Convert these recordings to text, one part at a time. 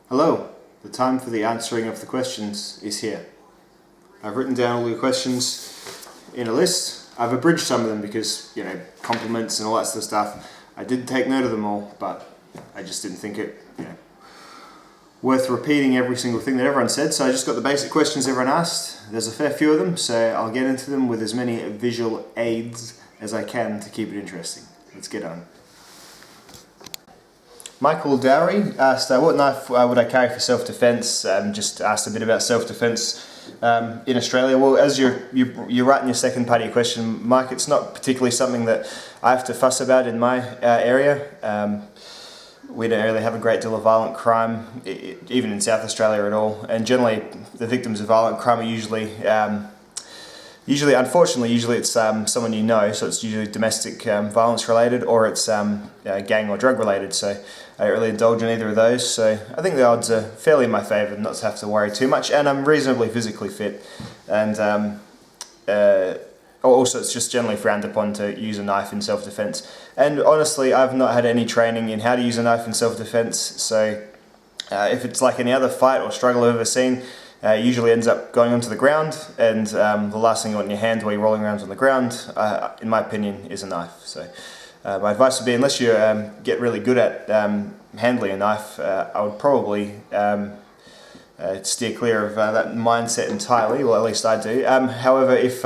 Hello, the time for the answering of the questions is here. I've written down all your questions in a list. I've abridged some of them because, compliments and all that sort of stuff. I did take note of them all, but I just didn't think it, worth repeating every single thing that everyone said. So I just got the basic questions everyone asked. There's a fair few of them, so I'll get into them with as many visual aids as I can to keep it interesting. Let's get on. Michael Dowry asked, what knife would I carry for self-defense? Just asked a bit about self-defense in Australia. Well, as you're right in your second part of your question, Mike, it's not particularly something that I have to fuss about in my area. We don't really have a great deal of violent crime, even in South Australia at all. And generally, the victims of violent crime are usually, unfortunately, it's someone you know, so it's usually domestic violence related, or it's gang or drug related. So I don't really indulge in either of those. So I think the odds are fairly in my favour not to have to worry too much, and I'm reasonably physically fit. And also, it's just generally frowned upon to use a knife in self-defense. And honestly, I've not had any training in how to use a knife in self-defense. So if it's like any other fight or struggle I've ever seen, it usually ends up going onto the ground, and the last thing you want in your hand while you're rolling around on the ground, in my opinion, is a knife. So my advice would be, unless you get really good at handling a knife, I would probably steer clear of that mindset entirely, well, at least I do. However, if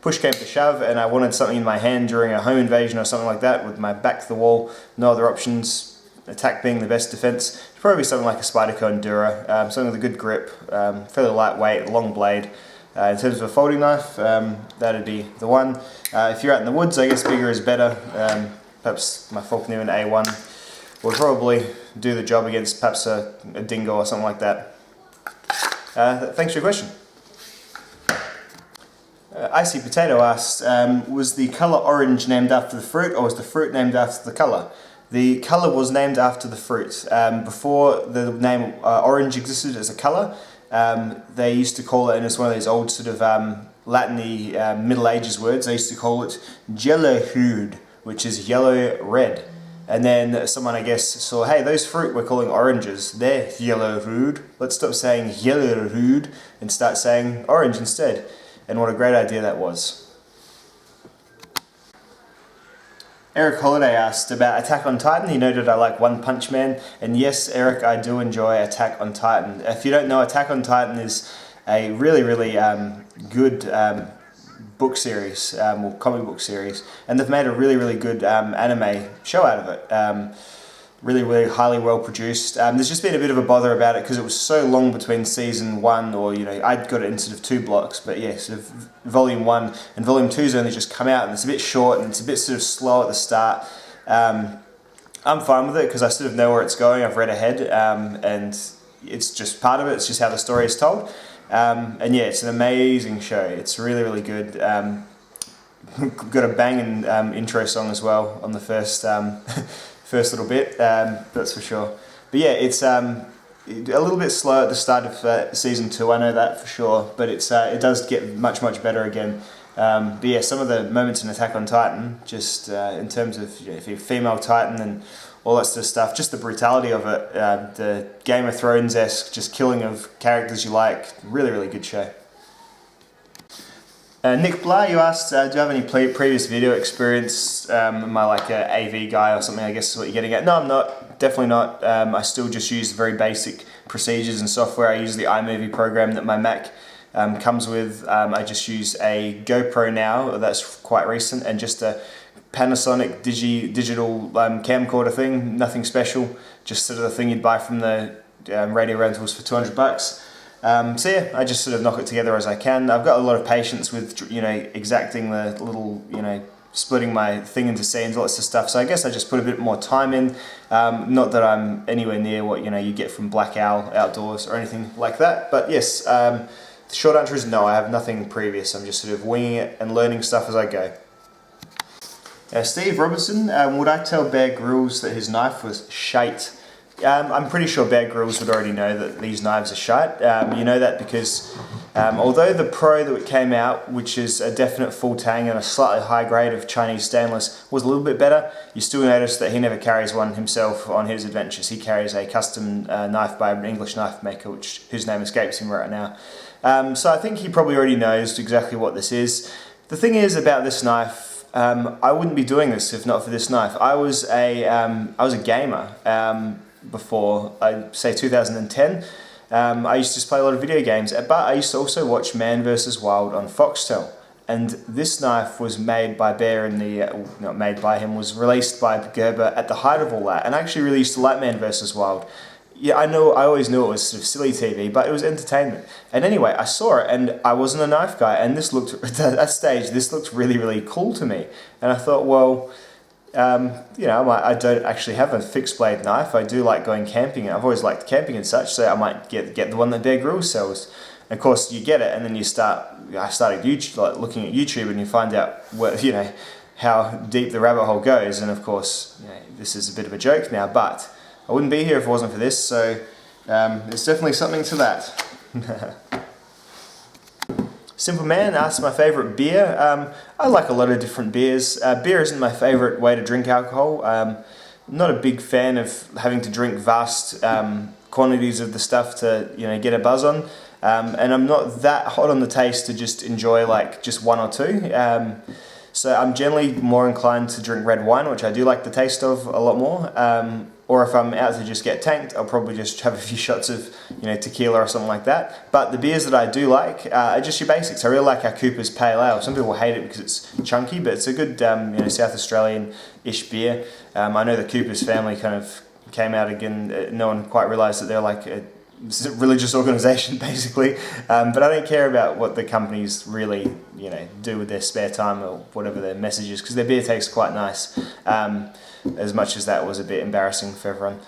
push came to shove and I wanted something in my hand during a home invasion or something like that, with my back to the wall, no other options, attack being the best defense, it'd probably be something like a Spyderco Endura, something with a good grip, fairly lightweight, long blade. In terms of a folding knife, that'd be the one. If you're out in the woods, I guess bigger is better. Perhaps my Falkner A1 would probably do the job against perhaps a dingo or something like that. Thanks for your question. Icy Potato asked, was the colour orange named after the fruit, or was the fruit named after the colour? The colour was named after the fruit. Before the name orange existed as a colour, they used to call it, and it's one of those old sort of Latin-y Middle Ages words, they used to call it yellowhued, which is yellow-red. And then someone, I guess, saw, hey, those fruit we're calling oranges, they're yellow-hued. Let's stop saying yellow-hued and start saying orange instead. And what a great idea that was. Eric Holiday asked about Attack on Titan. He noted I like One Punch Man. And yes, Eric, I do enjoy Attack on Titan. If you don't know, Attack on Titan is a really, really good book series, or comic book series, and they've made a really, really good anime show out of it. Really, really highly well produced. There's just been a bit of a bother about it because it was so long between season 1, or I'd got it in sort of 2 blocks, but yeah, sort of volume 1 and volume 2's only just come out, and it's a bit short and it's a bit sort of slow at the start. I'm fine with it because I sort of know where it's going. I've read ahead, and it's just part of it. It's just how the story is told. And yeah, it's an amazing show. It's really, really good. Got a banging intro song as well on the first first little bit, that's for sure. But yeah, it's a little bit slow at the start of season 2, I know that for sure, but it does get much, much better again. But yeah, some of the moments in Attack on Titan, just in terms of if you're a female Titan and all that sort of stuff, just the brutality of it, the Game of Thrones-esque just killing of characters you like, really, really good show. Nick Blah, you asked, do you have any previous video experience? Am I like an AV guy or something, I guess is what you're getting at? No, I'm not, definitely not. I still just use very basic procedures and software. I use the iMovie program that my Mac comes with. I just use a GoPro now, that's quite recent, and just a Panasonic digital camcorder thing, nothing special, just sort of the thing you'd buy from the radio rentals for $200. So yeah, I just sort of knock it together as I can. I've got a lot of patience with, exacting the little, splitting my thing into scenes, lots of stuff. So I guess I just put a bit more time in. Not that I'm anywhere near what, you get from Black Owl Outdoors or anything like that. But yes, the short answer is no, I have nothing previous. I'm just sort of winging it and learning stuff as I go. Steve Robertson, would I tell Bear Grylls that his knife was shite? I'm pretty sure Bear Grylls would already know that these knives are shite. You know that because although the Pro that came out, which is a definite full tang and a slightly high grade of Chinese stainless, was a little bit better, you still notice that he never carries one himself on his adventures. He carries a custom knife by an English knife maker, whose name escapes him right now. So I think he probably already knows exactly what this is. The thing is about this knife, I wouldn't be doing this if not for this knife. I was a gamer before, I'd say 2010. I used to just play a lot of video games, but I used to also watch Man vs. Wild on Foxtel. And this knife was made by Bear not made by him, was released by Gerber at the height of all that. And I actually really used to like Man vs. Wild. Yeah, I always knew it was sort of silly TV, but it was entertainment. And anyway, I saw it, and I wasn't a knife guy, and this looked, at that stage, this looked really, really cool to me. And I thought, well, you know, I don't actually have a fixed blade knife. I do like going camping. I've always liked camping and such, so I might get the one that Bear Grylls sells. And of course, you get it, and then I started YouTube, like looking at YouTube, and you find out you know, how deep the rabbit hole goes. And of course, you know, this is a bit of a joke now, but I wouldn't be here if it wasn't for this. So there's definitely something to that. Simple Man asked my favourite beer. I like a lot of different beers. Beer isn't my favourite way to drink alcohol. I'm not a big fan of having to drink vast quantities of the stuff to, you know, get a buzz on. And I'm not that hot on the taste to just enjoy like just one or two. So I'm generally more inclined to drink red wine, which I do like the taste of a lot more. Or if I'm out to just get tanked, I'll probably just have a few shots of, you know, tequila or something like that. But the beers that I do like are just your basics. I really like our Cooper's Pale Ale. Some people hate it because it's chunky, but it's a good, you know, South Australian-ish beer. I know the Cooper's family kind of came out again. No one quite realised that they're like a religious organisation, basically. But I don't care about what the companies really, you know, do with their spare time or whatever their message is, because their beer tastes quite nice. As much as that was a bit embarrassing for everyone,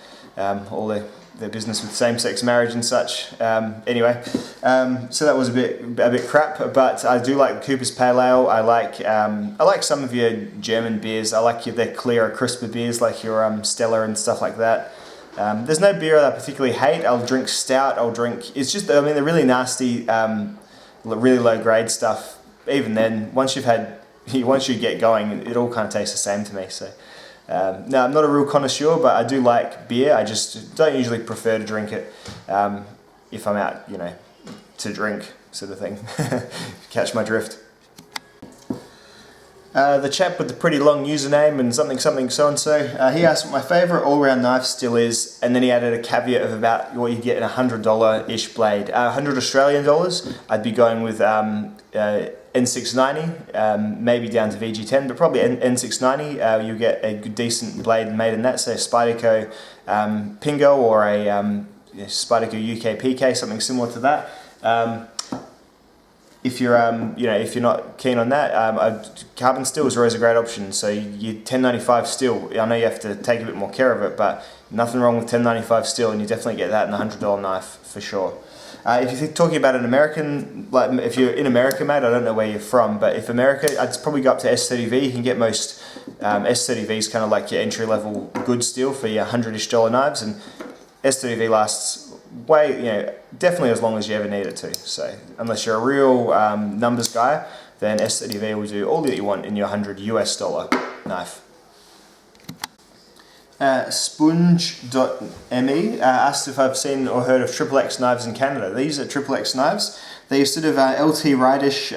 all their business with same-sex marriage and such. Anyway, so that was a bit crap, but I do like Cooper's Pale Ale. I like some of your German beers. I like their clearer, crisper beers, like your Stella and stuff like that. There's no beer that I particularly hate. I'll drink stout. It's just, I mean, the really nasty, really low-grade stuff. Even then, once you get going, it all kind of tastes the same to me. So. Now, I'm not a real connoisseur, but I do like beer. I just don't usually prefer to drink it if I'm out, you know, to drink, sort of thing. Catch my drift. The chap with the pretty long username and something so-and-so, he asked what my favourite all-round knife still is, and then he added a caveat of about what you get in a $100-ish blade. 100 Australian dollars, I'd be going with N690, maybe down to VG10, but probably N690. You get a good, decent blade made in that, say a Spyderco Pingo or a Spyderco UK PK, something similar to that. If you're if you're not keen on that, carbon steel is always a great option. So you 1095 steel. I know you have to take a bit more care of it, but nothing wrong with 1095 steel, and you definitely get that in a $100 knife for sure. If you're talking about an American, like if you're in America, mate, I don't know where you're from, but if America, I'd probably go up to S30V. You can get most S30Vs kind of like your entry-level good steel for your $100-ish knives, and S30V lasts way, you know, definitely as long as you ever need it to. So unless you're a real numbers guy, then S30V will do all that you want in your $100 knife. Sponge.me asked if I've seen or heard of XXX knives in Canada. These are XXX knives. They're sort of LT Ridish,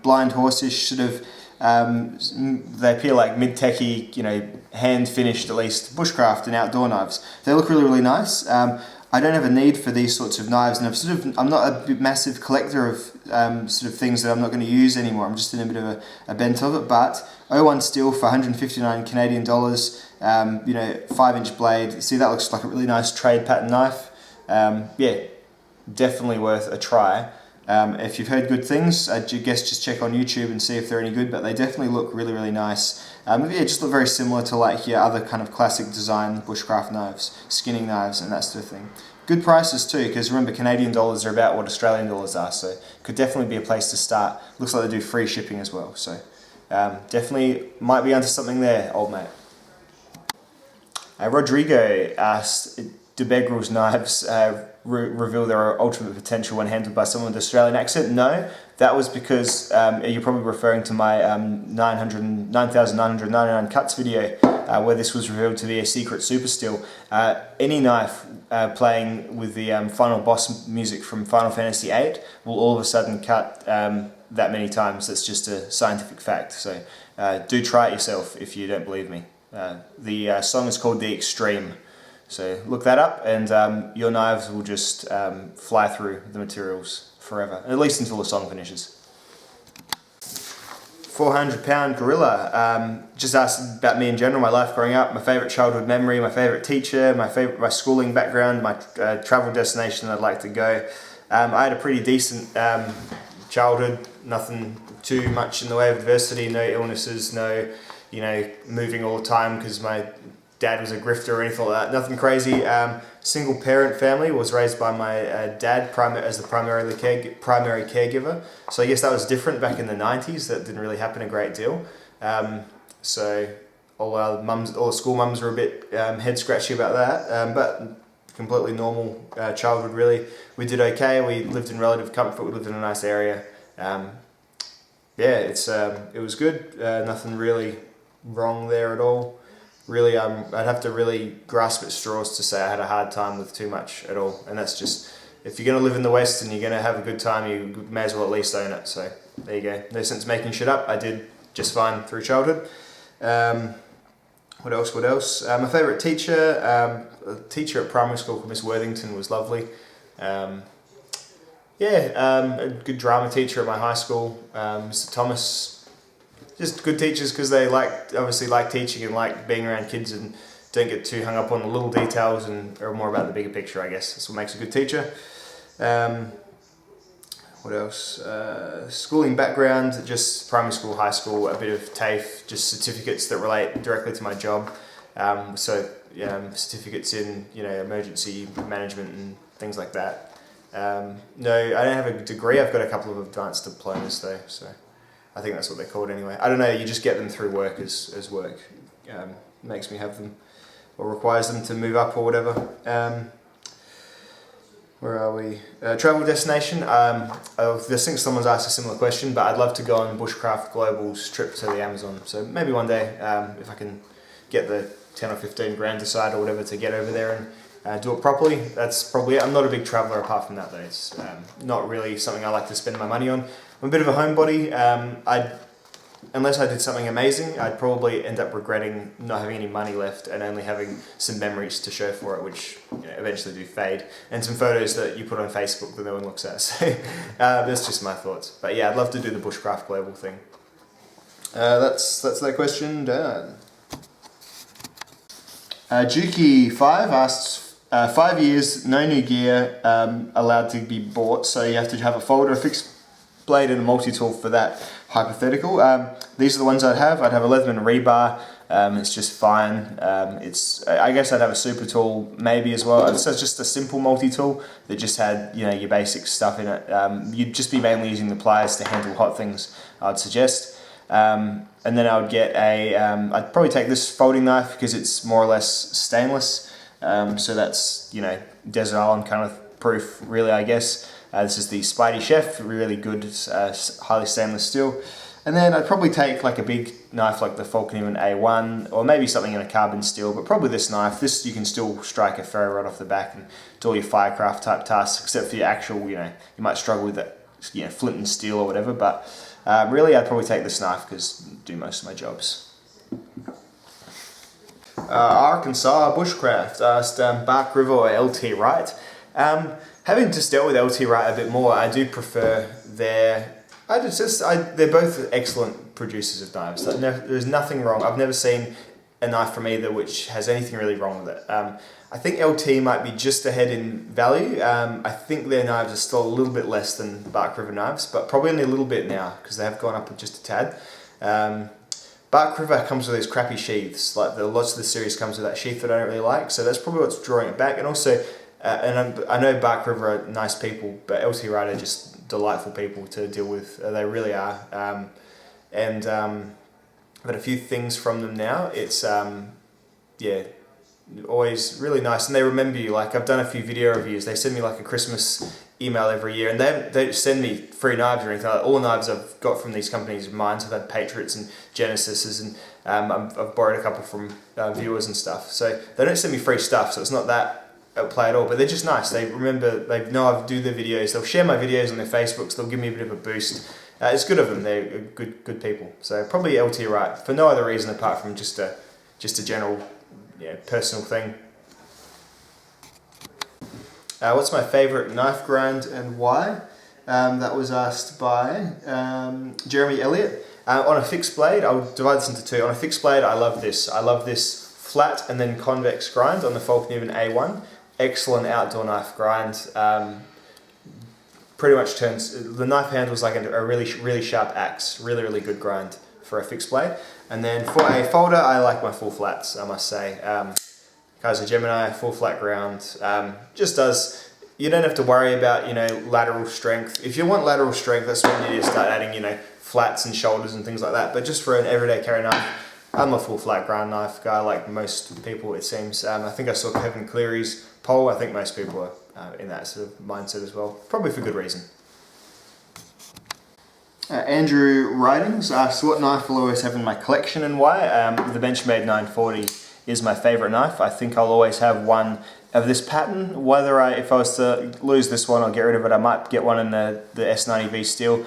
blind horse-ish, sort of, they appear like mid-techy, you know, hand-finished at least, bushcraft and outdoor knives. They look really, really nice. I don't have a need for these sorts of knives, and I'm not a massive collector of sort of things that I'm not going to use anymore. I'm just in a bit of a bent of it, but 01 steel for 159 Canadian dollars, you know, 5-inch blade. See, that looks like a really nice trade pattern knife. Yeah, definitely worth a try. If you've heard good things, I guess just check on YouTube and see if they're any good, but they definitely look really, really nice. Yeah, just look very similar to like your other kind of classic design bushcraft knives, skinning knives and that sort of thing. Good prices too, because remember Canadian dollars are about what Australian dollars are, so could definitely be a place to start. Looks like they do free shipping as well, so definitely might be onto something there, old mate. Rodrigo asked, do Grylls knives reveal their ultimate potential when handled by someone with an Australian accent? No, that was because you're probably referring to my 9,999 cuts video where this was revealed to be a secret super steel. Any knife playing with the final boss music from Final Fantasy VIII will all of a sudden cut that many times. That's just a scientific fact. So do try it yourself if you don't believe me. The song is called The Extreme. So look that up, and your knives will just fly through the materials forever, at least until the song finishes. 400-pound gorilla. Just asked about me in general, my life growing up, my favourite childhood memory, my favourite teacher, my schooling background, my travel destination I'd like to go. I had a pretty decent childhood, nothing too much in the way of adversity, no illnesses, no moving all the time because my dad was a grifter or anything like that, nothing crazy. Single parent family, was raised by my dad as the primary caregiver. So I guess that was different back in the 90s. That didn't really happen a great deal. So all the school mums were a bit head scratchy about that. But completely normal childhood really. We did okay. We lived in relative comfort. We lived in a nice area. It was good. Nothing really wrong there at all. Really, I'd have to really grasp at straws to say I had a hard time with too much at all. And that's just, if you're going to live in the West and you're going to have a good time, you may as well at least own it. So there you go. No sense making shit up. I did just fine through childhood. What else? My favourite teacher, a teacher at primary school called Miss Worthington was lovely. A good drama teacher at my high school, Mr. Thomas. Just good teachers because they obviously like teaching and like being around kids and don't get too hung up on the little details and are more about the bigger picture, I guess. That's what makes a good teacher. What else? Schooling background, just primary school, high school, a bit of TAFE, just certificates that relate directly to my job. Certificates in emergency management and things like that. No, I don't have a degree. I've got a couple of advanced diplomas though, so I think that's what they're called anyway. I don't know, you just get them through work as work. Makes me have them, or requires them to move up or whatever. Where are we? Travel destination. I think someone's asked a similar question, but I'd love to go on Bushcraft Global's trip to the Amazon. So maybe one day, if I can get the 10 or 15 grand aside or whatever to get over there and do it properly. That's probably it. I'm not a big traveller apart from that though. It's not really something I like to spend my money on. I'm a bit of a homebody. Unless I did something amazing, I'd probably end up regretting not having any money left and only having some memories to show for it, which eventually do fade, and some photos that you put on Facebook that no one looks at. So that's just my thoughts. But yeah, I'd love to do the Bushcraft Global thing. That's that question done. Juki5 asks, 5 years, no new gear allowed to be bought, so you have to have a folder, a fixed blade and a multi-tool for that hypothetical. These are the ones I'd have. I'd have a Leatherman rebar. It's just fine. I guess I'd have a super tool maybe as well. So it's just a simple multi-tool that just had your basic stuff in it. You'd just be mainly using the pliers to handle hot things, I'd suggest. And then I would get I'd probably take this folding knife because it's more or less stainless. So that's desert island kind of proof really, I guess. This is the Spidey Chef, really good, highly stainless steel. And then I'd probably take like a big knife like the Falcon A1, or maybe something in a carbon steel, but probably this knife. This you can still strike a ferro rod off the back and do all your firecraft type tasks, except for your actual, you might struggle with that, flint and steel or whatever, but really I'd probably take this knife because I do most of my jobs. Arkansas Bushcraft asked Bark River or LT Wright. Having just dealt with LT Wright a bit more, I do prefer they're both excellent producers of knives. There's nothing wrong. I've never seen a knife from either which has anything really wrong with it. I think LT might be just ahead in value. I think their knives are still a little bit less than Bark River knives, but probably only a little bit now because they have gone up just a tad. Bark River comes with these crappy sheaths. Lots of the series comes with that sheath that I don't really like, so that's probably what's drawing it back. And also, I know Bark River are nice people, but LT Wright are just delightful people to deal with. They really are. I've got a few things from them now. It's always really nice, and they remember you. Like, I've done a few video reviews. They send me like a Christmas email every year, and they don't send me free knives or anything. Like, all knives I've got from these companies of mine. So I've had Patriots and Genesises, and I've borrowed a couple from viewers and stuff. So they don't send me free stuff, so it's not that play at all. But they're just nice. They remember, they know I do their videos. They'll share my videos on their Facebooks. They'll give me a bit of a boost. It's good of them. They're good people. So probably LT Wright, for no other reason apart from just a general, personal thing. What's my favourite knife grind and why? That was asked by Jeremy Elliott. On a fixed blade, I'll divide this into two. On a fixed blade, I love this. I love this flat and then convex grind on the Falcon A1. Excellent outdoor knife grind. Pretty much turns, the knife handles like a really sharp axe. Really good grind for a fixed blade. And then for a folder, I like my full flats, I must say. Kaiser Gemini, full flat ground. Just does, you don't have to worry about, lateral strength. If you want lateral strength, that's when you need to start adding, flats and shoulders and things like that. But just for an everyday carry knife, I'm a full flat ground knife guy, like most people, it seems. I think I saw Kevin Cleary's poll. I think most people are in that sort of mindset as well, probably for good reason. Andrew Writings asks, what knife will I always have in my collection and why? The Benchmade 940 is my favourite knife. I think I'll always have one of this pattern. If I was to lose this one or get rid of it, I might get one in the S90V steel.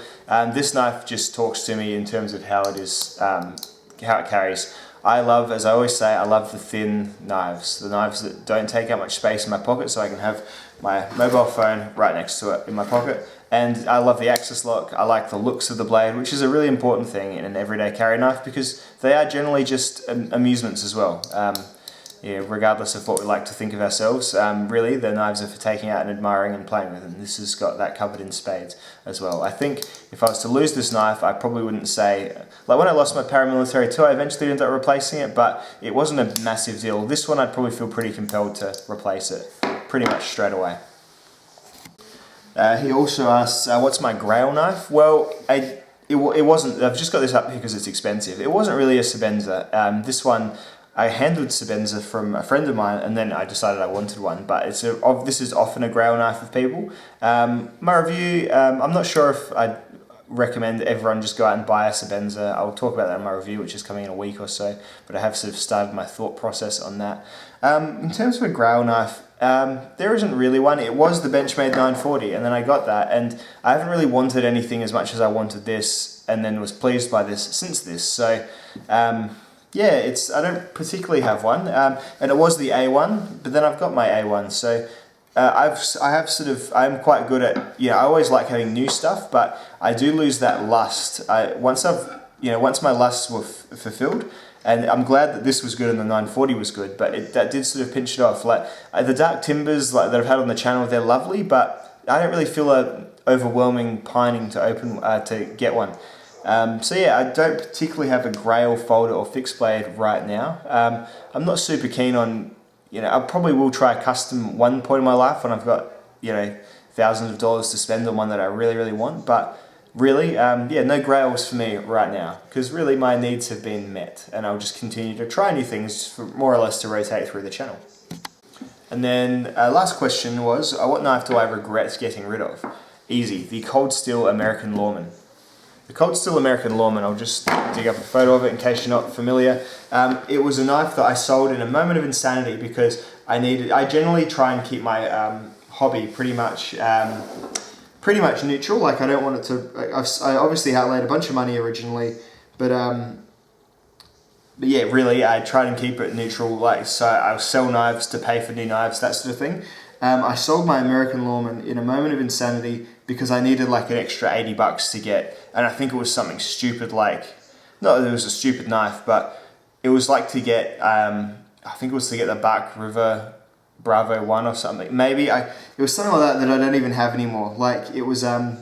This knife just talks to me in terms of how it is, how it carries. I love, as I always say, I love the thin knives. The knives that don't take up much space in my pocket, so I can have my mobile phone right next to it in my pocket. And I love the axis lock. I like the looks of the blade, which is a really important thing in an everyday carry knife because they are generally just amusements as well. Regardless of what we like to think of ourselves, really the knives are for taking out and admiring and playing with, and this has got that covered in spades as well. I think if I was to lose this knife, I probably wouldn't say, like when I lost my paramilitary too, I eventually ended up replacing it, but it wasn't a massive deal. This one I'd probably feel pretty compelled to replace it pretty much straight away. He also asks, what's my Grail knife? Well, it wasn't, I've just got this up because it's expensive. It wasn't really a Sebenza. This one, I handled Sebenza from a friend of mine, and then I decided I wanted one, but this is often a Grail knife with people. My review, I'm not sure if I'd recommend everyone just go out and buy a Sebenza. I'll talk about that in my review, which is coming in a week or so, but I have sort of started my thought process on that. In terms of a Grail knife, there isn't really one. It was the Benchmade 940, and then I got that, and I haven't really wanted anything as much as I wanted this, and then was pleased by this since this. So, yeah, I don't particularly have one, and it was the A1, but then I've got my A1, so I'm quite good at, I always like having new stuff, but I do lose that lust. Once my lusts were fulfilled, and I'm glad that this was good and the 940 was good, but that did sort of pinch it off. Like the dark timbers that I've had on the channel, they're lovely, but I don't really feel a overwhelming pining to get one. So yeah, I don't particularly have a Grail folder or fixed blade right now. I'm not super keen on, I probably will try a custom one point in my life when I've got, thousands of dollars to spend on one that I really want. But really, no Grails for me right now, because really my needs have been met, and I'll just continue to try new things for more or less to rotate through the channel. And then last question was, what knife do I regret getting rid of? Easy, the Cold Steel American Lawman. The Cold Steel American Lawman, I'll just dig up a photo of it in case you're not familiar. It was a knife that I sold in a moment of insanity because I generally try and keep my hobby pretty much neutral. Like I don't want it to, I obviously outlaid a bunch of money originally, but yeah, really I try and keep it neutral. Like, so I'll sell knives to pay for new knives, that sort of thing. I sold my American Lawman in a moment of insanity because I needed like an extra $80 to get, and I think it was something stupid like, not that it was a stupid knife, but it was like to get, I think it was to get the Bark River Bravo 1 or something. Maybe it was something like that I don't even have anymore. Like it was, and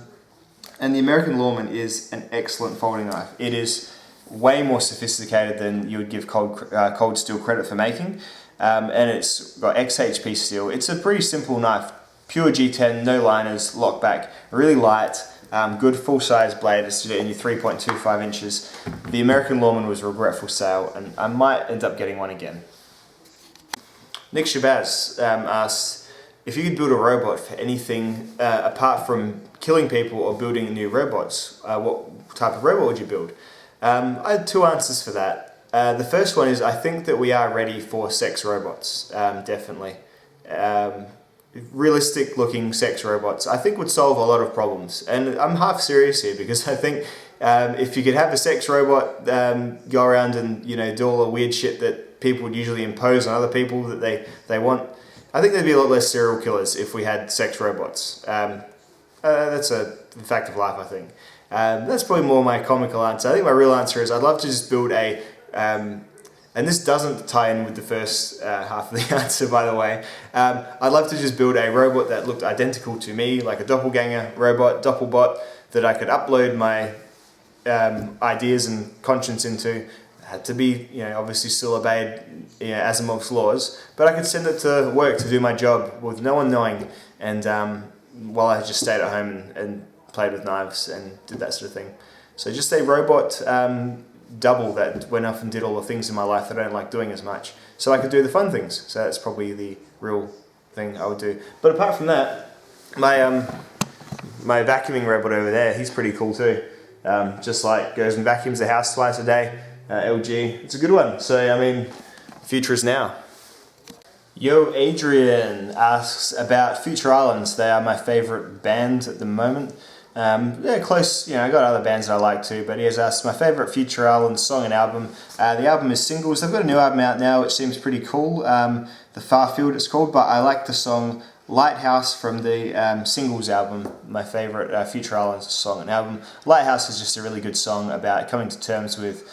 the American Lawman is an excellent folding knife. It is way more sophisticated than you would give Cold Steel credit for making. And it's got XHP steel. It's a pretty simple knife, pure G10, no liners, lock back, really light, good full-size blade. It's only 3.25 inches. The American Lawman was a regretful sale, and I might end up getting one again. Nick Shabazz asks, if you could build a robot for anything apart from killing people or building new robots, what type of robot would you build? I had two answers for that. The first one is I think that we are ready for sex robots, definitely. Realistic looking sex robots I think would solve a lot of problems, and I'm half serious here because I think if you could have a sex robot go around and do all the weird shit that people would usually impose on other people that they want, I think there'd be a lot less serial killers if we had sex robots. That's a fact of life, I think. That's probably more my comical answer. I think my real answer is I'd love to just build a and this doesn't tie in with the first half of the answer, by the way. I'd love to just build a robot that looked identical to me, like a doppelganger robot, doppelbot, that I could upload my ideas and conscience into. Had to be, obviously still obeyed Asimov's laws, but I could send it to work to do my job with no one knowing, and while I just stayed at home and played with knives and did that sort of thing. So just a robot double that went off and did all the things in my life that I don't like doing as much, so I could do the fun things. So that's probably the real thing I would do. But apart from that, my vacuuming robot over there, he's pretty cool too. Just like goes and vacuums the house twice a day. LG, it's a good one. So I mean, the future is now. Yo Adrian asks about Future Islands. They are my favourite band at the moment. Yeah, close, I got other bands that I like too, but he has asked my favourite Future Islands song and album. The album is Singles. They've got a new album out now which seems pretty cool. The Farfield it's called, but I like the song Lighthouse from the Singles album, my favourite Future Islands song and album. Lighthouse is just a really good song about coming to terms with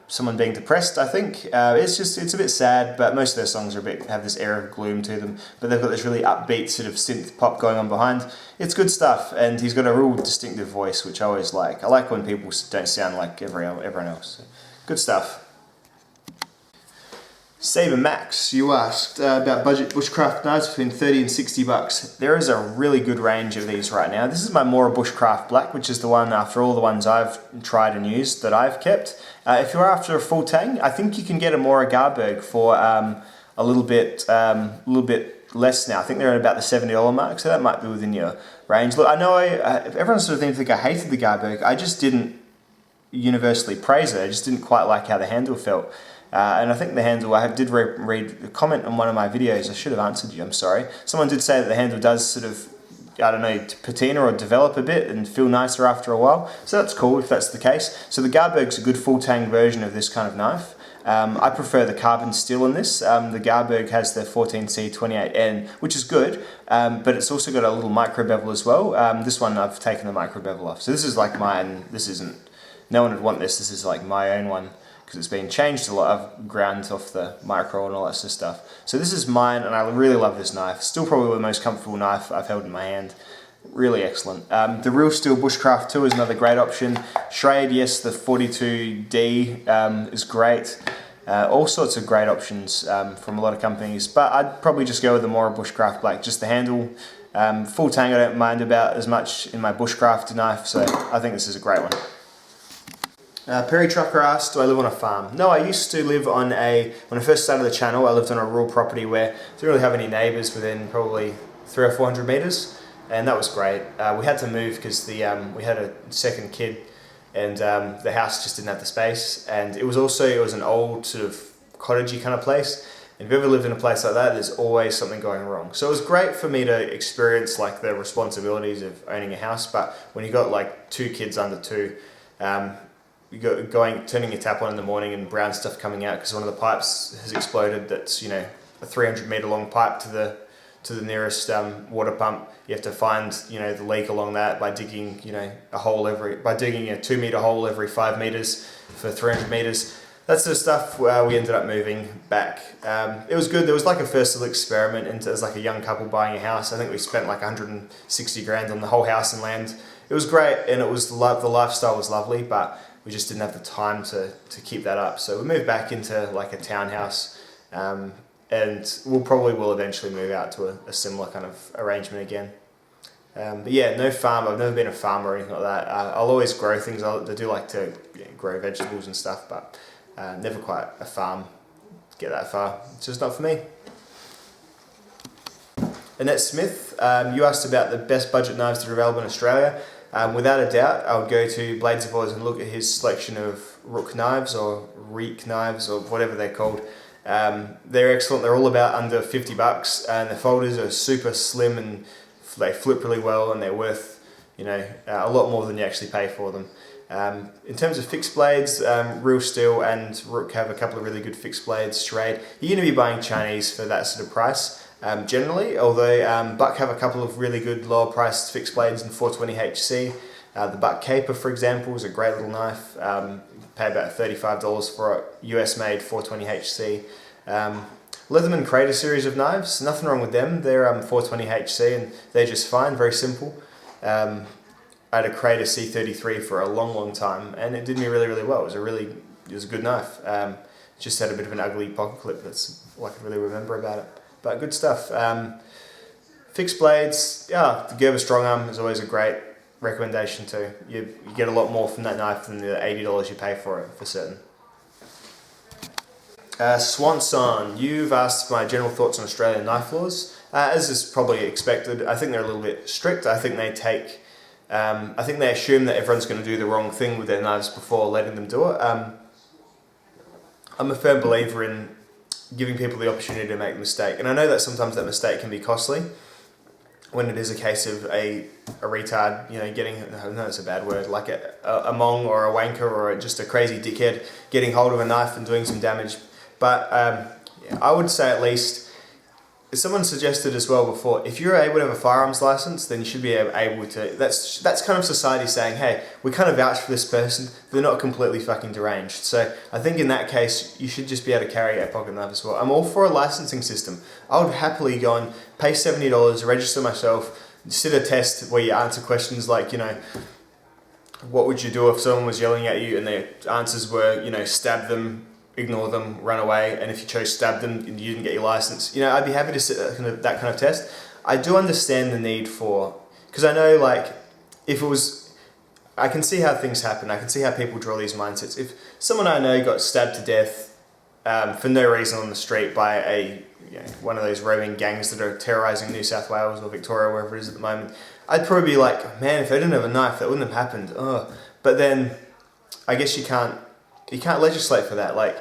someone being depressed, I think. It's a bit sad, but most of their songs have this air of gloom to them, but they've got this really upbeat sort of synth pop going on behind. It's good stuff, and he's got a real distinctive voice, which I always like. I like when people don't sound like everyone else. So, good stuff. Saber Max, you asked about budget bushcraft knives between 30 and 60 bucks. There is a really good range of these right now. This is my Mora Bushcraft Black, which is the one after all the ones I've tried and used that I've kept. If you're after a full tang, I think you can get a Mora Garberg for a little bit less now. I think they're at about the $70 mark, so that might be within your range. Look, I know everyone sort of seems to think I hated the Garberg. I just didn't universally praise it. I just didn't quite like how the handle felt. And I think the handle, I did read a comment on one of my videos, I should have answered you, I'm sorry. Someone did say that the handle does sort of, I don't know, patina or develop a bit and feel nicer after a while. So that's cool if that's the case. So the Garberg's a good full tang version of this kind of knife. I prefer the carbon steel in this. The Garberg has the 14C28N, which is good, but it's also got a little micro bevel as well. This one I've taken the micro bevel off. So this is like mine, this isn't, no one would want this, this is like my own one, because it's been changed a lot. I've ground off the micro and all that sort of stuff. So this is mine, and I really love this knife. Still probably the most comfortable knife I've held in my hand. Really excellent. The Real Steel Bushcraft 2 is another great option. Schrade, yes, the 42D is great. All sorts of great options from a lot of companies, but I'd probably just go with the Mora Bushcraft Black. Just the handle. Full tang I don't mind about as much in my Bushcraft knife, so I think this is a great one. Perry Trucker asked, do I live on a farm? No, I used to live on when I first started the channel, I lived on a rural property where I didn't really have any neighbours within probably 300 or 400 metres, and that was great. We had to move because we had a second kid, and the house just didn't have the space, and it was an old sort of cottagey kind of place, and if you've ever lived in a place like that, there's always something going wrong. So it was great for me to experience like the responsibilities of owning a house, but when you got like 2 kids under 2, turning your tap on in the morning and brown stuff coming out because one of the pipes has exploded. That's a 300-meter long pipe to the nearest water pump. You have to find the leak along that by digging a 2-meter hole every 5 meters for 300 meters. That sort of stuff. We ended up moving back. It was good. There was like a first little experiment as like a young couple buying a house. I think we spent like 160 grand on the whole house and land. It was great, and it was the lifestyle was lovely, but we just didn't have the time to keep that up. So we moved back into like a townhouse, and we'll eventually move out to a similar kind of arrangement again. But yeah, no farm. I've never been a farmer or anything like that. I'll always grow things. I do like to grow vegetables and stuff, but never quite a farm. Get that far. It's just not for me. Annette Smith, you asked about the best budget knives that are available in Australia. Without a doubt, I would go to Blades of Oz and look at his selection of Rook knives or Reek knives or whatever they're called. They're excellent. They're all about under 50 bucks, and the folders are super slim and they flip really well, and they're worth, you know, a lot more than you actually pay for them. In terms of fixed blades, Real Steel and Rook have a couple of really good fixed blades. Straight, you're going to be buying Chinese for that sort of price. Generally, although Buck have a couple of really good lower priced fixed blades in 420HC. The Buck Caper, for example, is a great little knife. You pay about $35 for a US made 420HC. Leatherman Crater series of knives, nothing wrong with them. They're 420HC and they're just fine, very simple. I had a Crater C33 for a long time, and it did me really well. It was a good knife. Just had a bit of an ugly pocket clip. That's all I can really remember about it. But good stuff. Fixed blades, yeah, the Gerber Strong Arm is always a great recommendation too. You get a lot more from that knife than the $80 you pay for it, for certain. Swanson, you've asked my general thoughts on Australian knife laws. As is probably expected, I think they're a little bit strict. I think they assume that everyone's going to do the wrong thing with their knives before letting them do it. I'm a firm believer in giving people the opportunity to make a mistake, and I know that sometimes that mistake can be costly when it is a case of a retard, you know, getting, no, it's a bad word, like a mong or a wanker or just a crazy dickhead getting hold of a knife and doing some damage. But yeah, I would say at least, someone suggested as well before, if you're able to have a firearms license, then you should be able to, that's kind of society saying, hey, we kind of vouch for this person, they're not completely fucking deranged. So I think in that case, you should just be able to carry a pocket knife as well. I'm all for a licensing system. I would happily go and pay $70, register myself, sit a test where you answer questions like, you know, what would you do if someone was yelling at you and their answers were, you know, stab them, ignore them, run away, and if you chose stab them and you didn't get your license, you know, I'd be happy to sit that kind of test. I do understand the need for, because I know, like, if it was, I can see how things happen, I can see how people draw these mindsets. If someone I know got stabbed to death for no reason on the street by one of those roving gangs that are terrorising New South Wales or Victoria, wherever it is at the moment, I'd probably be like, man, if they didn't have a knife, that wouldn't have happened. Ugh. But then, I guess you can't legislate for that. Like,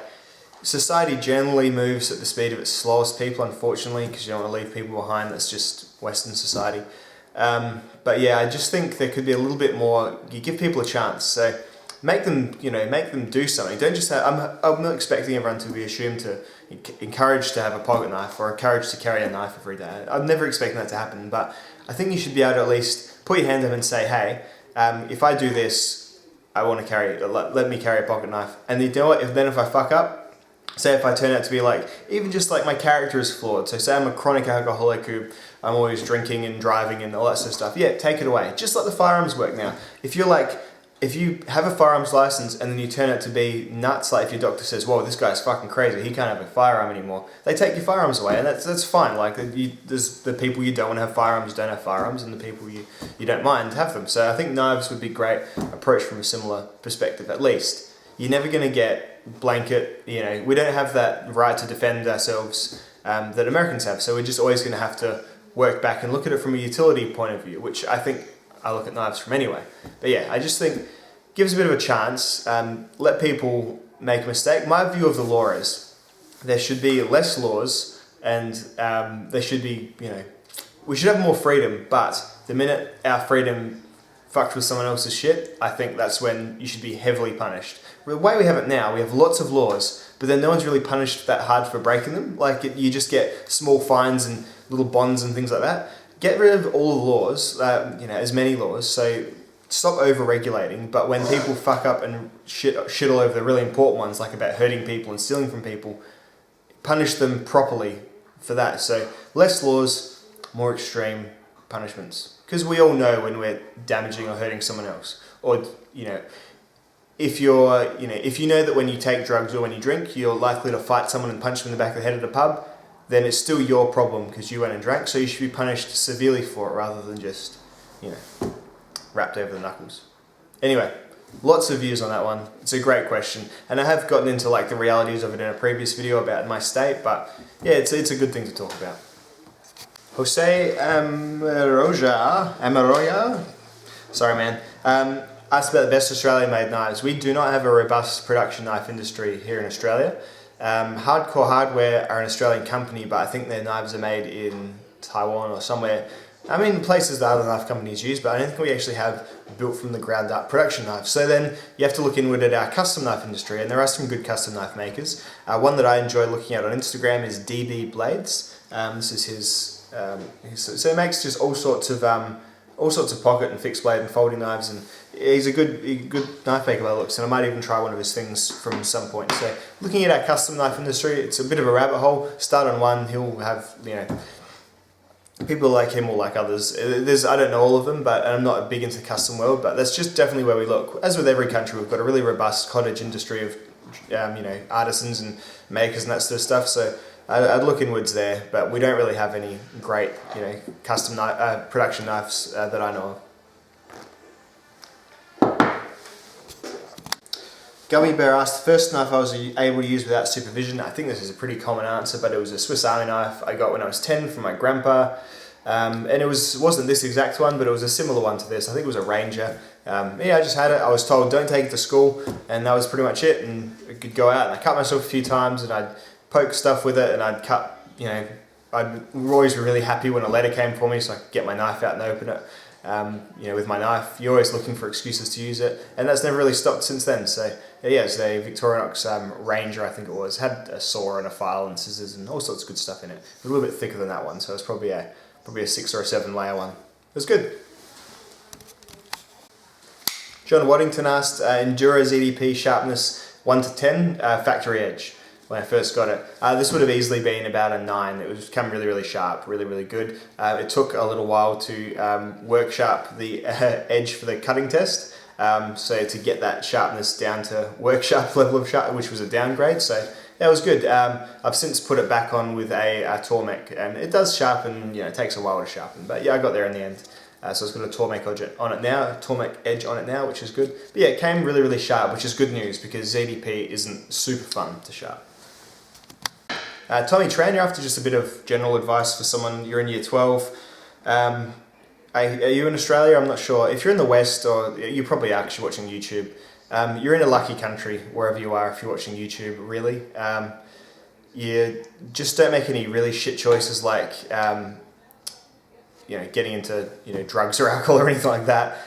society generally moves at the speed of its slowest people, unfortunately, because you don't want to leave people behind. That's just Western society. But yeah, I just think there could be a little bit more. You give people a chance, so make them do something. Don't just have. I'm not expecting everyone to be encouraged to have a pocket knife or encouraged to carry a knife every day. I'm never expecting that to happen, but I think you should be able to at least put your hand up and say, hey, if I do this, I want to let me carry a pocket knife. And you know what? If I fuck up, say if I turn out to be like, even just like my character is flawed, so say I'm a chronic alcoholic who I'm always drinking and driving and all that sort of stuff, yeah, take it away. Just let the firearms work now. If you have a firearms license and then you turn out to be nuts, like if your doctor says, whoa, this guy's fucking crazy, he can't have a firearm anymore, they take your firearms away, and that's fine. Like, there's the people you don't want to have firearms don't have firearms, and the people you don't mind have them. So I think knives would be a great approach from a similar perspective, at least. You're never going to get blanket, you know, we don't have that right to defend ourselves that Americans have, so we're just always going to have to work back and look at it from a utility point of view, which I think I look at knives from anyway. But yeah, I just think give us a bit of a chance, let people make a mistake. My view of the law is there should be less laws, and there should be, you know, we should have more freedom, but the minute our freedom fucked with someone else's shit, I think that's when you should be heavily punished. The way we have it now, we have lots of laws, but then no one's really punished that hard for breaking them. Like, you just get small fines and little bonds and things like that. Get rid of all the laws, as many laws, so stop over-regulating, but when people fuck up and shit all over the really important ones, like about hurting people and stealing from people, punish them properly for that. So less laws, more extreme punishments. Because we all know when we're damaging or hurting someone else. Or, if you know that when you take drugs or when you drink, you're likely to fight someone and punch them in the back of the head at a pub, then it's still your problem because you went and drank, so you should be punished severely for it rather than just, wrapped over the knuckles. Anyway, lots of views on that one. It's a great question. And I have gotten into the realities of it in a previous video about my state, but yeah, it's a good thing to talk about. Jose Amaroya, sorry man, asked about the best Australian made knives. We do not have a robust production knife industry here in Australia. Hardcore Hardware are an Australian company, but I think their knives are made in Taiwan or somewhere. I mean, places that other knife companies use, but I don't think we actually have built from the ground up production knives. So then you have to look inward at our custom knife industry, and there are some good custom knife makers. One that I enjoy looking at on Instagram is DB Blades. This is his, so he makes just all sorts of pocket and fixed blade and folding knives, and he's a good knife maker by the looks, and I might even try one of his things from some point. So looking at our custom knife industry, it's a bit of a rabbit hole. Start on one, he'll have, people like him or like others. I don't know all of them, but I'm not big into the custom world, but that's just definitely where we look. As with every country, we've got a really robust cottage industry of artisans and makers and that sort of stuff, so I'd look inwards there, but we don't really have any great custom production knives that I know of. Gummy Bear asked, the first knife I was able to use without supervision. I think this is a pretty common answer, but it was a Swiss Army knife I got when I was 10 from my grandpa. And it wasn't this exact one, but it was a similar one to this. I think it was a Ranger. I just had it. I was told don't take it to school, and that was pretty much it. And I could go out and I cut myself a few times, and I'd poke stuff with it, and I'd cut, I'd always be really happy when a letter came for me so I could get my knife out and open it. With my knife, you're always looking for excuses to use it, and that's never really stopped since then. So yeah, it's a Victorinox Ranger, I think it was. Had a saw and a file and scissors and all sorts of good stuff in it. A little bit thicker than that one, so it's probably a 6 or a 7 layer one. It was good. John Waddington asked, Enduro ZDP sharpness 1 to 10, factory edge. When I first got it. This would have easily been about a 9. It was become really, really sharp, really, really good. It took a little while to work sharp the edge for the cutting test. So to get that sharpness down to work sharp level of sharp, which was a downgrade. So that was good. I've since put it back on with a Tormek, and it does sharpen, it takes a while to sharpen. But yeah, I got there in the end. So it's got a Tormek edge on it now, which is good. But yeah, it came really, really sharp, which is good news because ZDP isn't super fun to sharp. Tommy Tran, you're after just a bit of general advice for someone, you're in year 12. Are you in Australia? I'm not sure. If you're in the West, or you probably are because you're watching YouTube, you're in a lucky country wherever you are if you're watching YouTube, really. You just don't make any really shit choices like getting into drugs or alcohol or anything like that,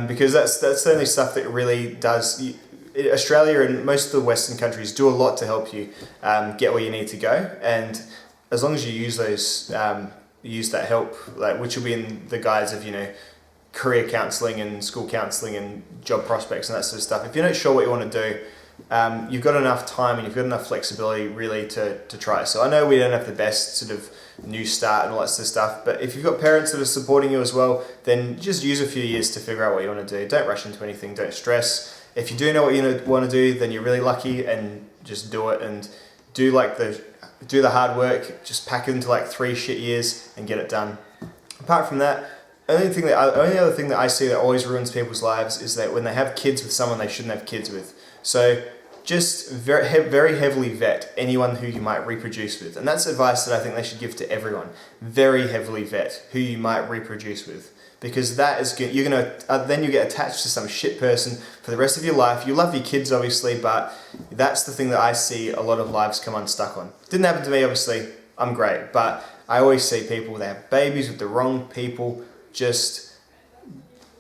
because that's the only stuff that really does. Australia and most of the Western countries do a lot to help you get where you need to go, and as long as you use that help, which will be in the guise of career counselling and school counselling and job prospects and that sort of stuff. If you're not sure what you want to do, you've got enough time and you've got enough flexibility really to try. So I know we don't have the best sort of new start and all that sort of stuff, but if you've got parents that are supporting you as well, then just use a few years to figure out what you want to do. Don't rush into anything, don't stress. If you do know what you want to do, then you're really lucky, and just do it, and do the hard work. Just pack it into 3 shit years and get it done. Apart from that, only other thing that I see that always ruins people's lives is that when they have kids with someone they shouldn't have kids with. So just very heavily vet anyone who you might reproduce with, and that's advice that I think they should give to everyone. Very heavily vet who you might reproduce with. Because that is good. Then you get attached to some shit person for the rest of your life. You love your kids, obviously, but that's the thing that I see a lot of lives come unstuck on. Didn't happen to me, obviously. I'm great, but I always see people, they have babies with the wrong people. Just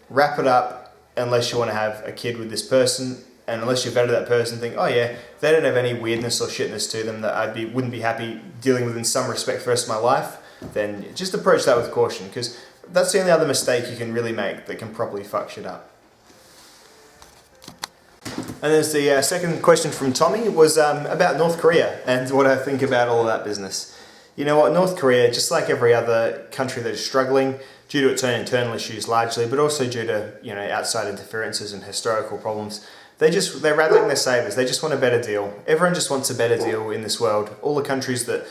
wrap it up unless you want to have a kid with this person, and unless you've vetted that person, think, oh yeah, they don't have any weirdness or shitness to them that wouldn't be happy dealing with in some respect for the rest of my life. Then just approach that with caution, because that's the only other mistake you can really make that can properly fuck shit up. And there's the second question from Tommy was about North Korea and what I think about all of that business. You know what, North Korea, just like every other country that is struggling due to its own internal issues largely, but also due to outside interferences and historical problems, they're rattling their sabers. They just want a better deal. Everyone just wants a better deal in this world. All the countries that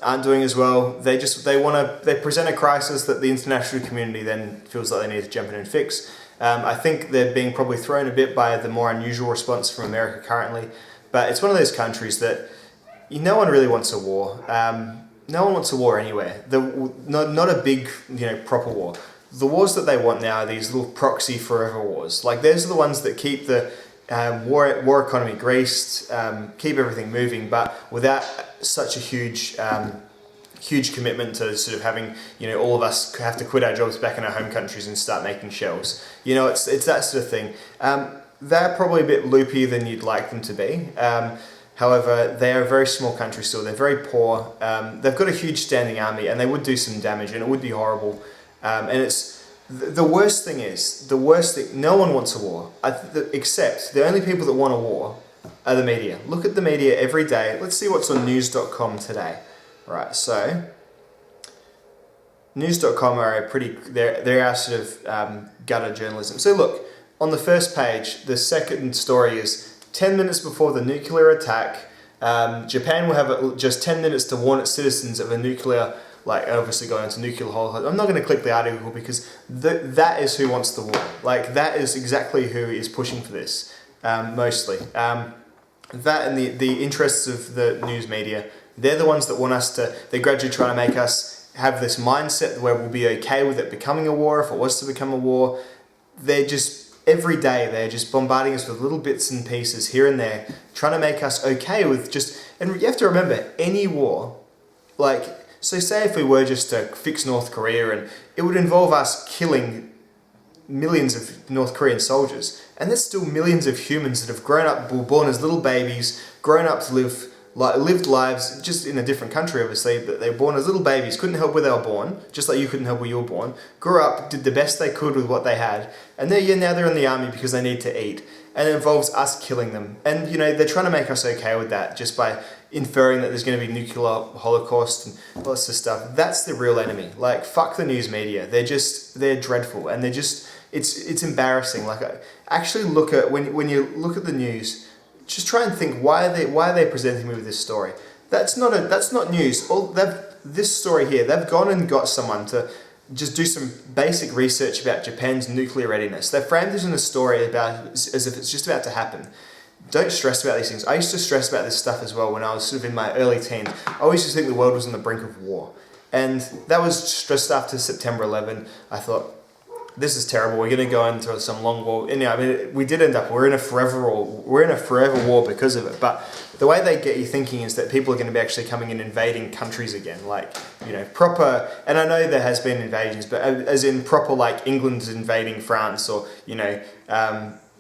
aren't doing as well, they present a crisis that the international community then feels like they need to jump in and fix. I think they're being probably thrown a bit by the more unusual response from America currently, but it's one of those countries that no one really wants a war. no one wants a war anywhere. Not a big, proper war. The wars that they want now are these little proxy forever wars. Like, those are the ones that keep the war economy greased, keep everything moving, but without such a huge commitment to sort of having, all of us have to quit our jobs back in our home countries and start making shells. It's that sort of thing. They're probably a bit loopier than you'd like them to be. However, they are a very small country still. They're very poor. They've got a huge standing army, and they would do some damage, and it would be horrible. And it's the worst thing. No one wants a war, except the only people that want a war are the media. Look at the media every day. Let's see what's on news.com today. Right, so news.com are they're our sort of gutter journalism. So look, on the first page, the second story is 10 minutes before the nuclear attack, Japan will have just 10 minutes to warn its citizens of a nuclear, obviously going into nuclear holocaust. I'm not going to click the article because that is who wants the war. That is exactly who is pushing for this, mostly. That and the interests of the news media, they're the ones that want us to, they're gradually trying to make us have this mindset where we'll be okay with it becoming a war if it was to become a war. They're just, every day they're just bombarding us with little bits and pieces here and there, trying to make us okay with just, and you have to remember, any war, so say if we were just to fix North Korea, and it would involve us killing millions of North Korean soldiers, and there's still millions of humans that have grown up, were born as little babies, grown up to lived lives just in a different country, obviously, but they were born as little babies, couldn't help where they were born, just like you couldn't help where you were born, grew up, did the best they could with what they had, and now they're in the army because they need to eat, and it involves us killing them. And, they're trying to make us okay with that just by inferring that there's going to be nuclear holocaust and lots of stuff. That's the real enemy. Fuck the news media. They're dreadful, and it's embarrassing. Actually look at, when you look at the news, just try and think, why are they presenting me with this story? That's not news. This story here, they've gone and got someone to just do some basic research about Japan's nuclear readiness. They framed this in a story as if it's just about to happen. Don't stress about these things. I used to stress about this stuff as well when I was sort of in my early teens. I always used to think the world was on the brink of war. And that was stressed after September 11. I thought, this is terrible. We're going to go into some long war. And we did end up. We're in a forever war because of it. But the way they get you thinking is that people are going to be actually coming and invading countries again, proper. And I know there has been invasions, but as in proper, England's invading France, or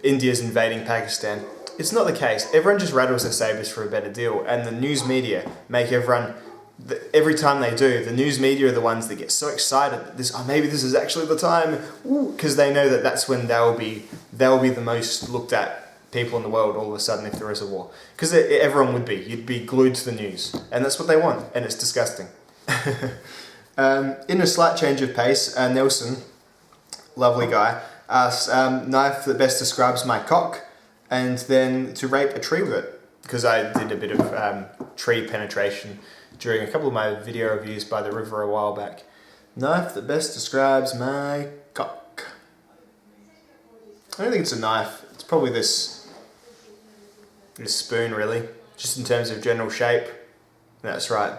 India's invading Pakistan. It's not the case. Everyone just rattles their sabers for a better deal, and the news media make everyone. Every time they do, the news media are the ones that get so excited that maybe this is actually the time, because they know that that's when they'll be the most looked at people in the world all of a sudden if there is a war. Because everyone would be. You'd be glued to the news, and that's what they want, and it's disgusting. In a slight change of pace, Nelson, lovely guy, asks, knife that best describes my cock, and then to rape a tree with it, because I did a bit of tree penetration during a couple of my video reviews by the river a while back. Knife that best describes my cock. I don't think it's a knife. It's probably this spoon, really, just in terms of general shape. That's right.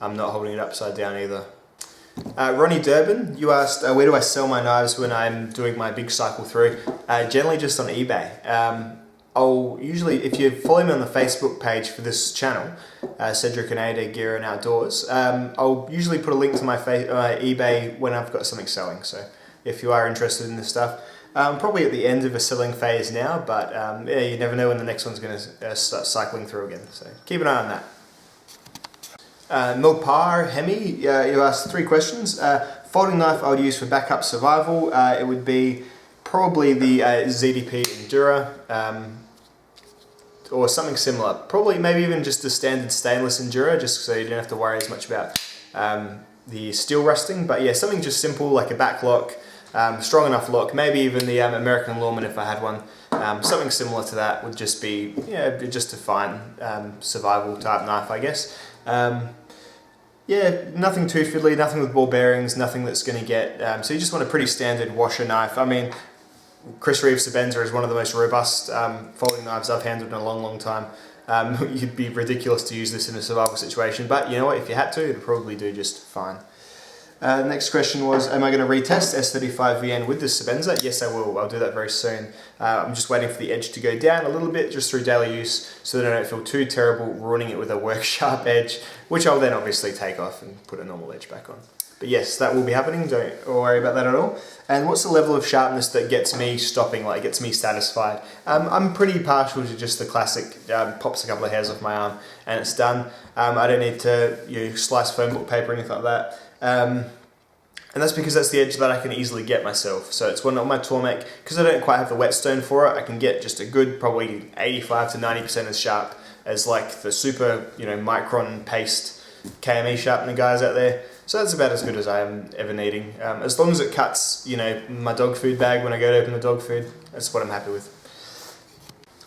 I'm not holding it upside down either. Ronnie Durbin, you asked, where do I sell my knives when I'm doing my big cycle through? Generally just on eBay. I'll usually, if you follow me on the Facebook page for this channel, Cedric and Ada Gear and Outdoors, I'll usually put a link to my eBay when I've got something selling. So if you are interested in this stuff, probably at the end of a selling phase now, but you never know when the next one's going to start cycling through again. So keep an eye on that. Milpar Hemi, you asked 3 questions. Folding knife I would use for backup survival. It would be probably the ZDP Endura, or something similar. Probably maybe even just a standard stainless Endura, just so you don't have to worry as much about the steel rusting. But yeah, something just simple like a back lock, strong enough lock, maybe even the American Lawman if I had one. Something similar to that would just be, just a fine survival type knife, I guess. Yeah, nothing too fiddly, nothing with ball bearings, nothing that's going to get... so you just want a pretty standard washer knife. I mean, Chris Reeves Sebenza is one of the most robust folding knives I've handled in a long, long time. You'd be ridiculous to use this in a survival situation, but you know what, if you had to, it'd probably do just fine. Next question was, am I going to retest S35VN with this Sebenza? Yes, I will. I'll do that very soon. I'm just waiting for the edge to go down a little bit just through daily use so that I don't feel too terrible ruining it with a work sharp edge, which I'll then obviously take off and put a normal edge back on. But yes, that will be happening. Don't worry about that at all. And what's the level of sharpness that gets me stopping, like gets me satisfied? I'm pretty partial to just the classic, pops a couple of hairs off my arm and it's done. I don't need to slice foam book paper or anything like that. And that's because that's the edge that I can easily get myself. So it's one on my Tormek, because I don't quite have the whetstone for it, I can get just a good probably 85 to 90% as sharp as like the super micron paste KME sharpener guys out there. So that's about as good as I am ever needing. As long as it cuts my dog food bag when I go to open the dog food, that's what I'm happy with.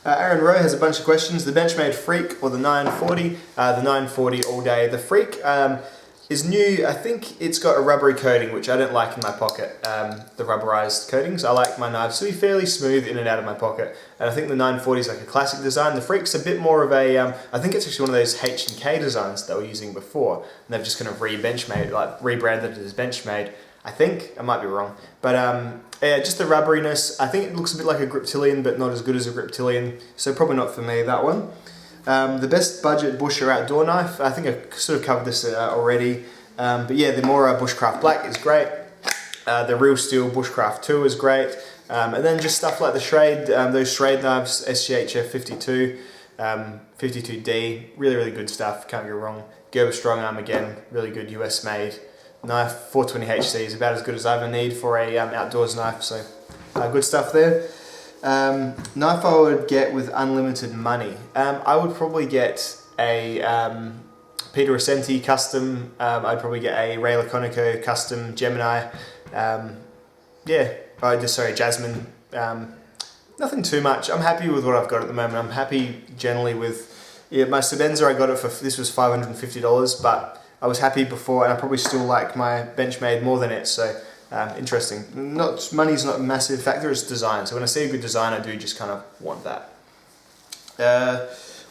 Aaron Rowe has a bunch of questions. The Benchmade Freak or the 940? The 940 all day. The Freak is new. I think it's got a rubbery coating, which I don't like in my pocket, the rubberized coatings. I like my knives to be fairly smooth in and out of my pocket. And I think the 940 is like a classic design. The Freak's a bit more of a, I think it's actually one of those H&K designs that they were using before. And they've just kind of rebranded it as Benchmade. I think, I might be wrong. But yeah, just the rubberiness. I think it looks a bit like a Griptilian, but not as good as a Griptilian. So probably not for me, that one. The best budget bush or outdoor knife, I think I sort of covered this already, but yeah, the Mora Bushcraft Black is great, the Real Steel Bushcraft 2 is great, and then just stuff like the Schrade, those Schrade knives, SGHF 52, 52D, really good stuff, can't go wrong. Gerber Strong Arm again, really good US made knife, 420HC is about as good as I ever need for a outdoors knife, so good stuff there. Knife I would get with unlimited money. I would probably get a Peter Ascenti custom. I'd probably get a Ray Laconico custom Gemini. Jasmine. Nothing too much. I'm happy with what I've got at the moment. I'm happy generally with my Sebenza. I got it for, this was $550, but I was happy before, and I probably still like my Benchmade more than it. So. Interesting. Money's not a massive factor, it's design. So when I see a good design, I do just kind of want that.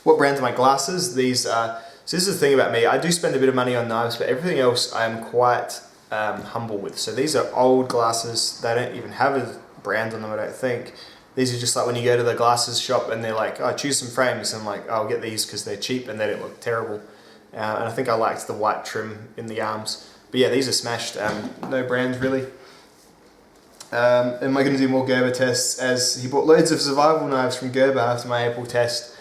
What brand are my glasses? These are, so this is the thing about me, I do spend a bit of money on knives, but everything else I am quite humble with. So these are old glasses, they don't even have a brand on them, I don't think. These are just like when you go to the glasses shop and they're like, oh, choose some frames, and I'm like, oh, I'll get these because they're cheap and they don't look terrible. And I think I liked the white trim in the arms. But yeah, these are smashed, no brands really. Am I going to do more Gerber tests, as he bought loads of survival knives from Gerber after my April test?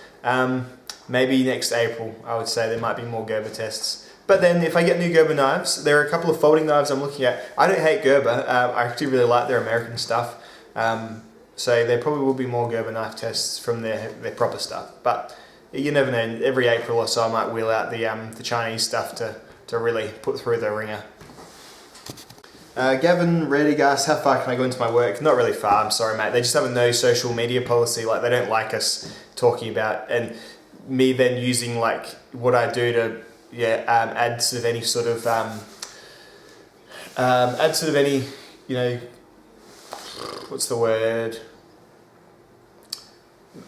Maybe next April, I would say there might be more Gerber tests. But then if I get new Gerber knives, there are a couple of folding knives I'm looking at. I don't hate Gerber, I actually really like their American stuff. So there probably will be more Gerber knife tests from their proper stuff. But you never know, every April or so I might wheel out the Chinese stuff to really put through the ringer. Gavin Redegas, how far can I go into my work? Not really far, I'm sorry mate. They just have a no social media policy, like they don't like us talking about, and me then using like what I do to add sort of any sort of what's the word?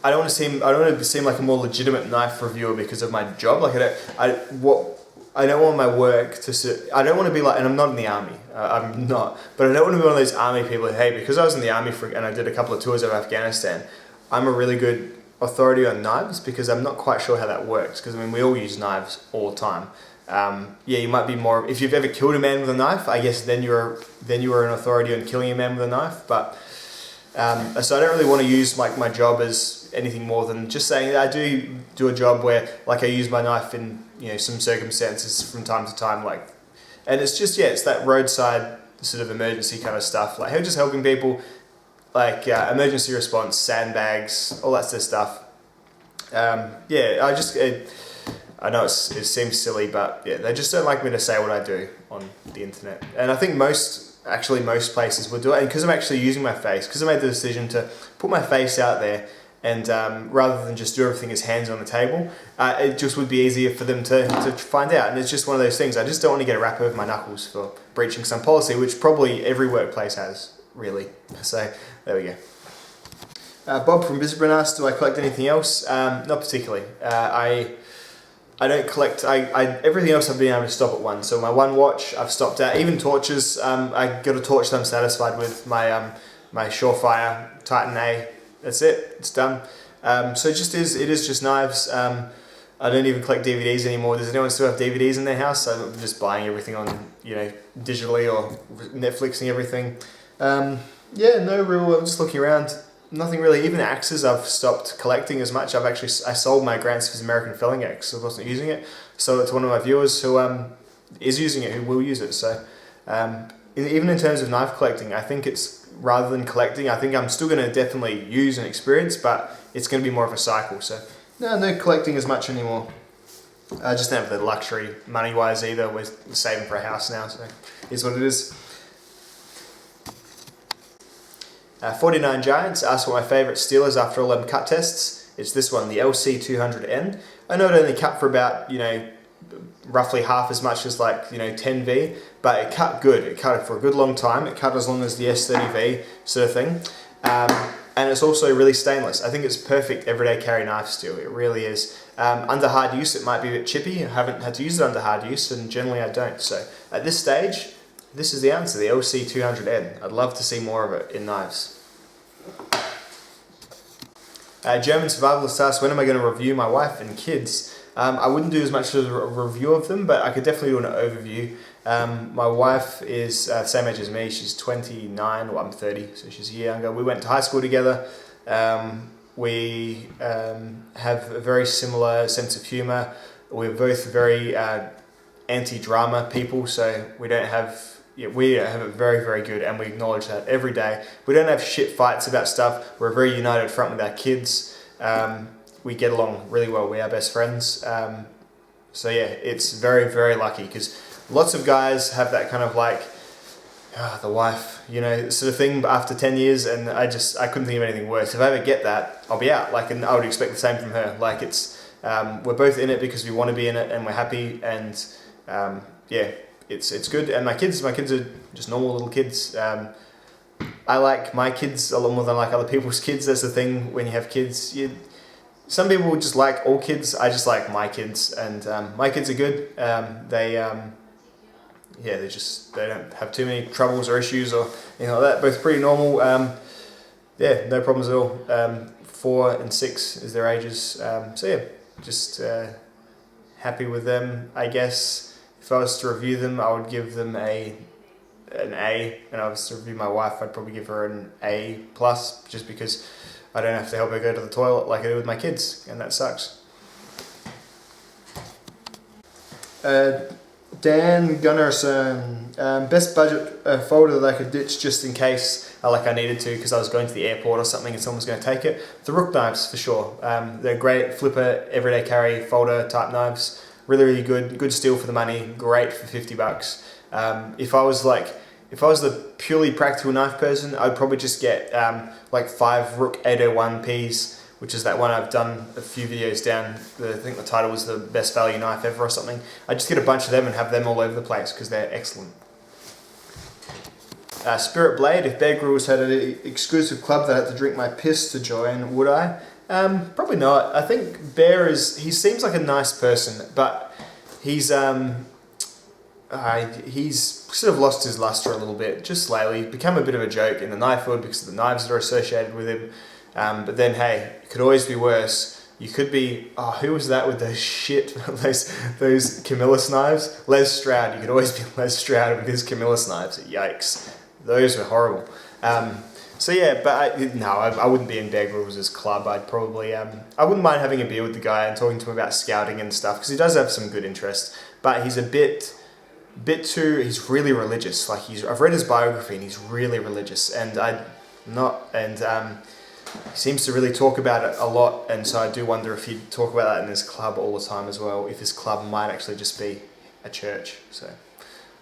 I don't want to seem like a more legitimate knife reviewer because of my job. Like I don't want my work to. I don't want to be like, and I'm not in the army. I'm not, but I don't want to be one of those army people. Hey, because I was in the army and I did a couple of tours of Afghanistan, I'm a really good authority on knives because I'm not quite sure how that works. Because I mean, we all use knives all the time. Yeah, you might be more. If you've ever killed a man with a knife, I guess then you're an authority on killing a man with a knife. But so I don't really want to use like my job as anything more than just saying that I do a job where like I use my knife in some circumstances from time to time, like, and it's just it's that roadside sort of emergency kind of stuff, like just helping people, like emergency response, sandbags, all that sort of stuff. I know it seems silly, but yeah, they just don't like me to say what I do on the internet, and I think most places would do it, and because I'm actually using my face, because I made the decision to put my face out there. And rather than just do everything as hands on the table, it just would be easier for them to find out. And it's just one of those things. I just don't want to get a rap over my knuckles for breaching some policy, which probably every workplace has, really. So there we go. Bob from Brisbane asked, do I collect anything else? Not particularly. I don't collect, everything else I've been able to stop at one. So my one watch I've stopped at, even torches, I got a torch that I'm satisfied with, my Surefire Titan A, that's it, it's done. So it is just knives. I don't even collect DVDs anymore. Does anyone still have DVDs in their house? I'm just buying everything on, digitally or Netflixing everything. Yeah, no real, I'm just looking around. Nothing really, even axes I've stopped collecting as much. I sold my Grandsmith's American Felling axe, so I wasn't using it. Sold it to one of my viewers who is using it, who will use it. So even in terms of knife collecting, I think it's, rather than collecting, I think I'm still going to definitely use and experience, but it's going to be more of a cycle. So no collecting as much anymore. I just don't have the luxury money-wise either. We're saving for a house now, so it is what it is. 49 Giants asked what my favourite steel is after all them cut tests. It's this one, the LC200N. I know it only cut for about, roughly half as much as 10V, but it cut good. It cut for a good long time. It cut as long as the S30V sort of thing. And it's also really stainless. I think it's perfect everyday carry knife steel. It really is. Under hard use, it might be a bit chippy. I haven't had to use it under hard use, and generally I don't. So at this stage, this is the answer, the LC200N. I'd love to see more of it in knives. German Survivalist asked, when am I going to review my wife and kids? I wouldn't do as much of a review of them, but I could definitely do an overview. My wife is the same age as me. She's 29, well I'm 30, so she's a year younger. We went to high school together. We have a very similar sense of humour. We're both very anti-drama people, so we have it very, very good, and we acknowledge that every day. We don't have shit fights about stuff. We're a very united front with our kids. We get along really well. We are best friends. So yeah, it's very, very lucky, because lots of guys have that kind of the wife, sort of thing after 10 years, and I couldn't think of anything worse. If I ever get that, I'll be out. And I would expect the same from her. We're both in it because we want to be in it, and we're happy, and yeah. It's good, and my kids are just normal little kids. I like my kids a lot more than I like other people's kids. That's the thing when you have kids. Some people just like all kids. I just like my kids, and my kids are good. They don't have too many troubles or issues or like that. Both pretty normal. Yeah, no problems at all. 4 and 6 is their ages. So yeah, just happy with them, I guess. If I was to review them, I would give them an A, and if I was to review my wife, I'd probably give her an A+, just because I don't have to help her go to the toilet like I do with my kids, and that sucks. Dan Gunnarsson, best budget folder that I could ditch just in case I needed to, because I was going to the airport or something and someone was going to take it. The Rook knives, for sure. They're great flipper, everyday carry, folder type knives. Really, really good steel for the money, great for $50. If I was the purely practical knife person, I'd probably just get 5 Rook 801Ps, which is that one I've done a few videos down. I think the title was the best value knife ever or something. I just get a bunch of them and have them all over the place because they're excellent. Spirit Blade, if Bear Grylls had an exclusive club that I had to drink my piss to join, would I? Probably not. I think Bear he seems like a nice person, but he's sort of lost his luster a little bit, just slightly. He's become a bit of a joke in the knife world because of the knives that are associated with him. But then, hey, it could always be worse. You could be, who was that with those Camillus knives? Les Stroud. You could always be Les Stroud with his Camillus knives. Yikes. Those were horrible. So yeah, but I wouldn't be in Bear Grylls' club. I'd probably, I wouldn't mind having a beer with the guy and talking to him about scouting and stuff, because he does have some good interest, but he's a bit he's really religious. I've read his biography and he's really religious, and he seems to really talk about it a lot, and so I do wonder if he'd talk about that in his club all the time as well, if his club might actually just be a church, so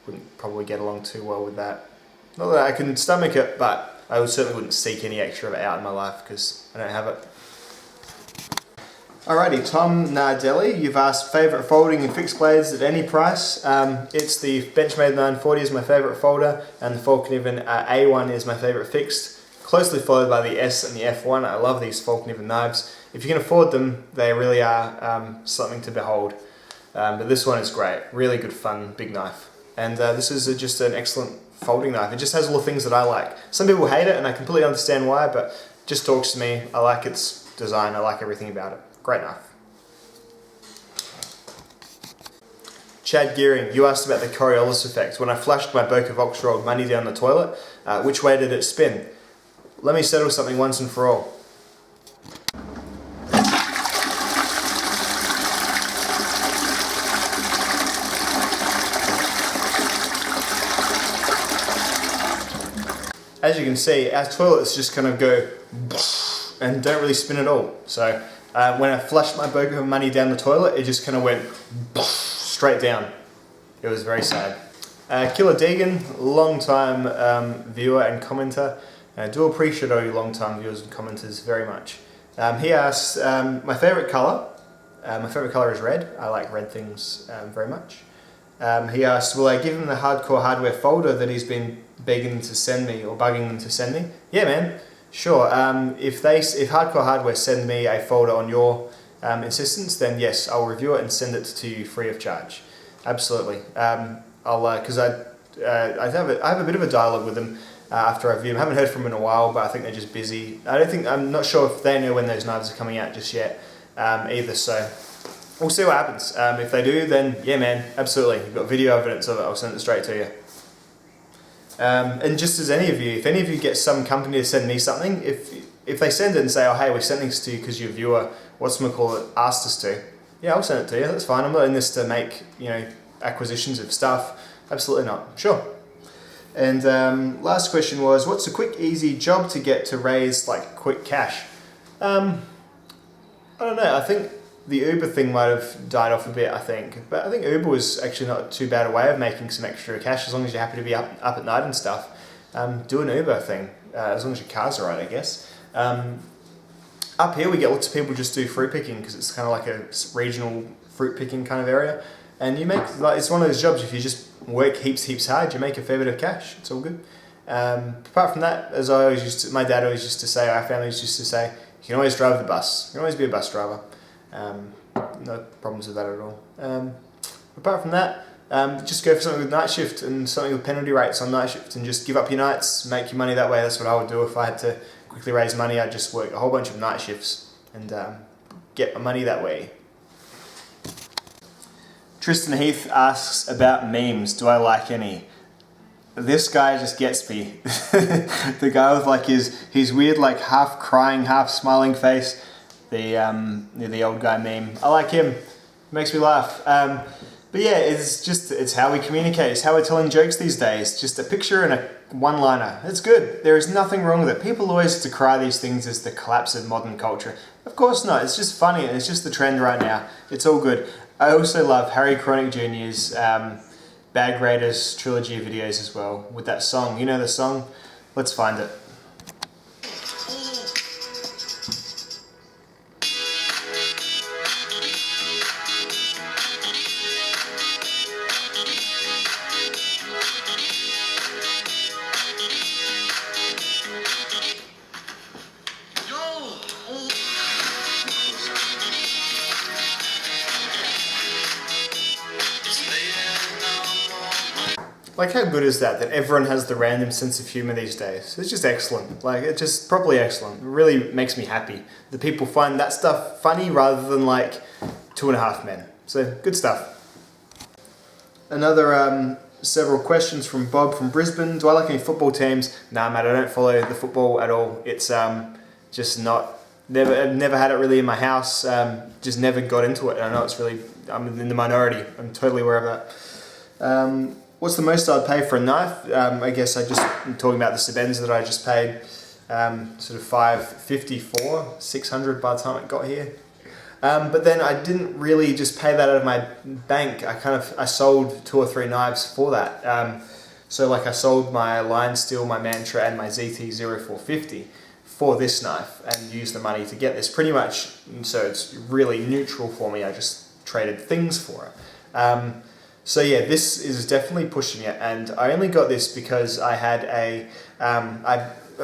wouldn't probably get along too well with that. Not that I can stomach it, but I certainly wouldn't seek any extra of it out in my life because I don't have it. Alrighty, Tom Nardelli, you've asked favourite folding and fixed blades at any price. It's the Benchmade 940 is my favourite folder, and the Falcon A1 is my favourite fixed. closely followed by the S and the F1. I love these Falkniven knives. If you can afford them, they really are something to behold. But this one is great, really good fun, big knife. And this is just an excellent folding knife. It just has all the things that I like. Some people hate it, and I completely understand why, but it just talks to me. I like its design, I like everything about it. Great knife. Chad Gearing, you asked about the Coriolis effect. When I flushed my Boca Vox rolled money down the toilet, which way did it spin? Let me settle something once and for all. As you can see, our toilets just kind of go and don't really spin at all. So when I flushed my Boca of money down the toilet, it just kind of went straight down. It was very sad. Killer Deegan, long time viewer and commenter. I do appreciate all you long time viewers and commenters very much. He asked, my favourite colour. My favourite colour is red. I like red things very much. He asked, will I give him the hardcore hardware folder that he's been begging to send me or bugging them to send me? Yeah, man, sure. If Hardcore Hardware send me a folder on your insistence, then yes, I'll review it and send it to you free of charge. Absolutely. Because I have a bit of a dialogue with them after I view them. I haven't heard from them in a while, but I think they're just busy. I'm not sure if they know when those knives are coming out just yet either. So we'll see what happens. If they do, then yeah, man, absolutely. You've got video evidence of it. I'll send it straight to you. And just as if any of you get some company to send me something, if they send it and say, oh hey, we sent this to you because your viewer, asked us to, yeah, I'll send it to you, that's fine. I'm not in this to make, acquisitions of stuff. Absolutely not. Sure. And last question was, what's a quick, easy job to get to raise quick cash? I don't know, I think the Uber thing might have died off a bit, I think. But I think Uber was actually not too bad a way of making some extra cash, as long as you're happy to be up at night and stuff. Do an Uber thing, as long as your car's alright, I guess. Up here we get lots of people just do fruit picking, because it's kind of like a regional fruit picking kind of area. And you make, it's one of those jobs, if you just work heaps hard, you make a fair bit of cash. It's all good. Apart from that, as I always my dad always used to say, our family used to say, you can always drive the bus. You can always be a bus driver. No problems with that at all. Apart from that, just go for something with night shift and something with penalty rates on night shift and just give up your nights, make your money that way. That's what I would do if I had to quickly raise money. I'd just work a whole bunch of night shifts and get my money that way. Tristan Heath asks about memes. Do I like any? This guy just gets me. The guy with his weird half crying, half smiling face. The old guy meme. I like him. Makes me laugh. But yeah, it's how we communicate. It's how we're telling jokes these days. Just a picture and a one-liner. It's good. There is nothing wrong with it. People always decry these things as the collapse of modern culture. Of course not. It's just funny and it's just the trend right now. It's all good. I also love Harry Chronic Jr.'s Bag Raiders trilogy of videos as well. With that song. You know the song? Let's find it. How good is that everyone has the random sense of humour these days? It's just excellent. It's just properly excellent. It really makes me happy that people find that stuff funny rather than 2.5 Men. So, good stuff. Another several questions from Bob from Brisbane. Do I like any football teams? Nah, mate, I don't follow the football at all. It's just not... I've never had it really in my house. Just never got into it. I know I'm in the minority. I'm totally aware of that. What's the most I'd pay for a knife? I guess I'm talking about the Sebenza that I just paid sort of $5.50 for, $600 by the time it got here. But then I didn't really just pay that out of my bank. I sold 2 or 3 knives for that. So I sold my Line Steel, my Mantra and my ZT-0450 for this knife and used the money to get this pretty much. So it's really neutral for me. I just traded things for it. So yeah, this is definitely pushing it, and I only got this because I had a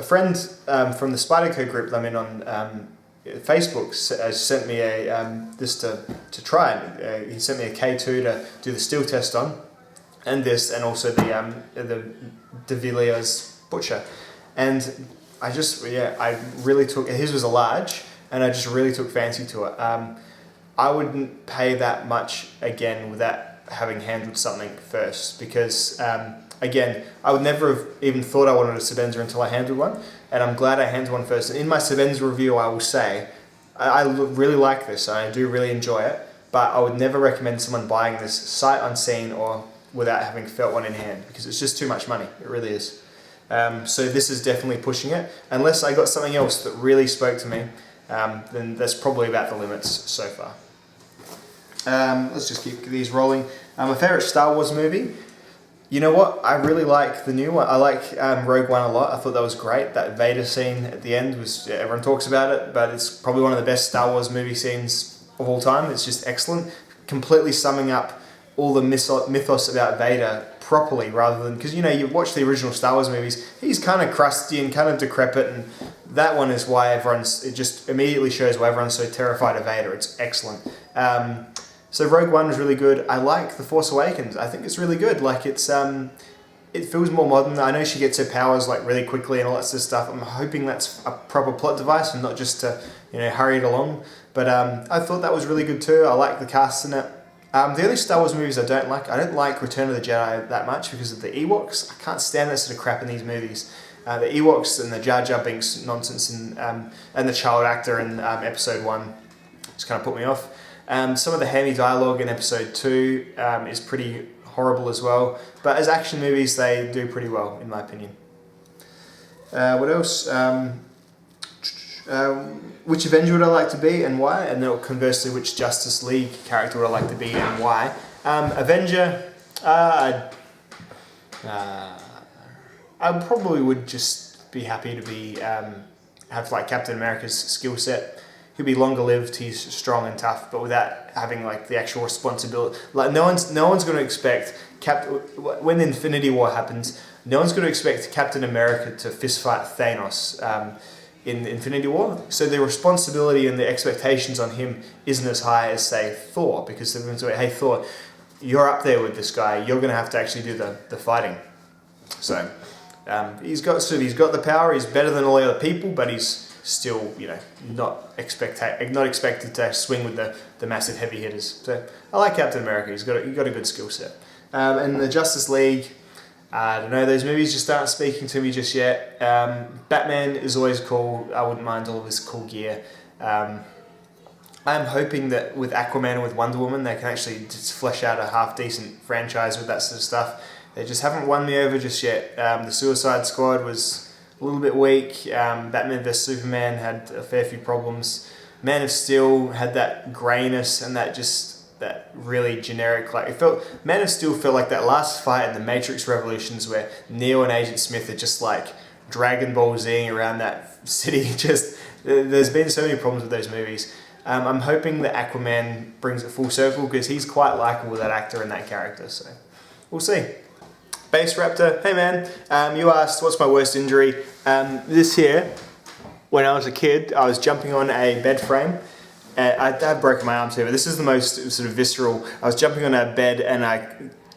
friend from the Spyderco group that I'm in on Facebook sent me this to try it. He sent me a K2 to do the steel test on, and also the De Villiers Butcher, and I really took, his was a large, and I just really took fancy to it. I wouldn't pay that much again without having handled something first, because again, I would never have even thought I wanted a Sebenza until I handled one, and I'm glad I handled one first. And in my Sebenza review, I will say I really like this, and I do really enjoy it, but I would never recommend someone buying this sight unseen or without having felt one in hand, because it's just too much money. It really is. So this is definitely pushing it. Unless I got something else that really spoke to me, then that's probably about the limits so far. Let's just keep these rolling. My favourite Star Wars movie. You know what? I really like the new one. I like Rogue One a lot. I thought that was great. That Vader scene at the end was, everyone talks about it, but it's probably one of the best Star Wars movie scenes of all time. It's just excellent. Completely summing up all the mythos about Vader properly, rather than, because you watch the original Star Wars movies, he's kind of crusty and kind of decrepit, and that one is why it just immediately shows why everyone's so terrified of Vader. It's excellent. So Rogue One was really good. I like The Force Awakens. I think it's really good. Like it feels more modern. I know she gets her powers like really quickly and all that sort of stuff. I'm hoping that's a proper plot device and not just to hurry it along. But I thought that was really good too. I like the cast in it. The only Star Wars movies I don't like Return of the Jedi that much because of the Ewoks. I can't stand that sort of crap in these movies. The Ewoks and the Jar Jar Binks nonsense and the child actor in Episode 1 just kind of put me off. Some of the hammy dialogue in Episode 2 is pretty horrible as well, but as action movies they do pretty well in my opinion. What else? Which Avenger would I like to be and why? And then conversely, which Justice League character would I like to be and why? Avenger, I probably would just be happy to be have like Captain America's skill set. He'll be longer lived, he's strong and tough, but without having like the actual responsibility. Like no one's going to expect when Infinity War happens, no one's going to expect Captain America to fist fight Thanos in Infinity War. So the responsibility and the expectations on him isn't as high as say Thor, because they're going to say, hey Thor, you're up there with this guy, you're going to have to actually do the fighting. So he's got the power, he's better than all the other people, but he's still, not expected to swing with the massive heavy hitters. So I like Captain America. He's got a good skill set. And the Justice League, I don't know. Those movies just aren't speaking to me just yet. Batman is always cool. I wouldn't mind all of his cool gear. I'm hoping that with Aquaman and with Wonder Woman, they can actually just flesh out a half decent franchise with that sort of stuff. They just haven't won me over just yet. The Suicide Squad was a little bit weak. Batman vs Superman had a fair few problems. Man of Steel had that greyness and that really generic, Man of Steel felt like that last fight in the Matrix Revolutions where Neo and Agent Smith are just like Dragon Ball Z around that city. There's been so many problems with those movies. I'm hoping that Aquaman brings it full circle because he's quite likeable, that actor and that character, so we'll see. Base Raptor, hey man, you asked what's my worst injury. This here, when I was a kid, I was jumping on a bed frame. I've broken my arm too, but this is the most sort of visceral. I was jumping on a bed and I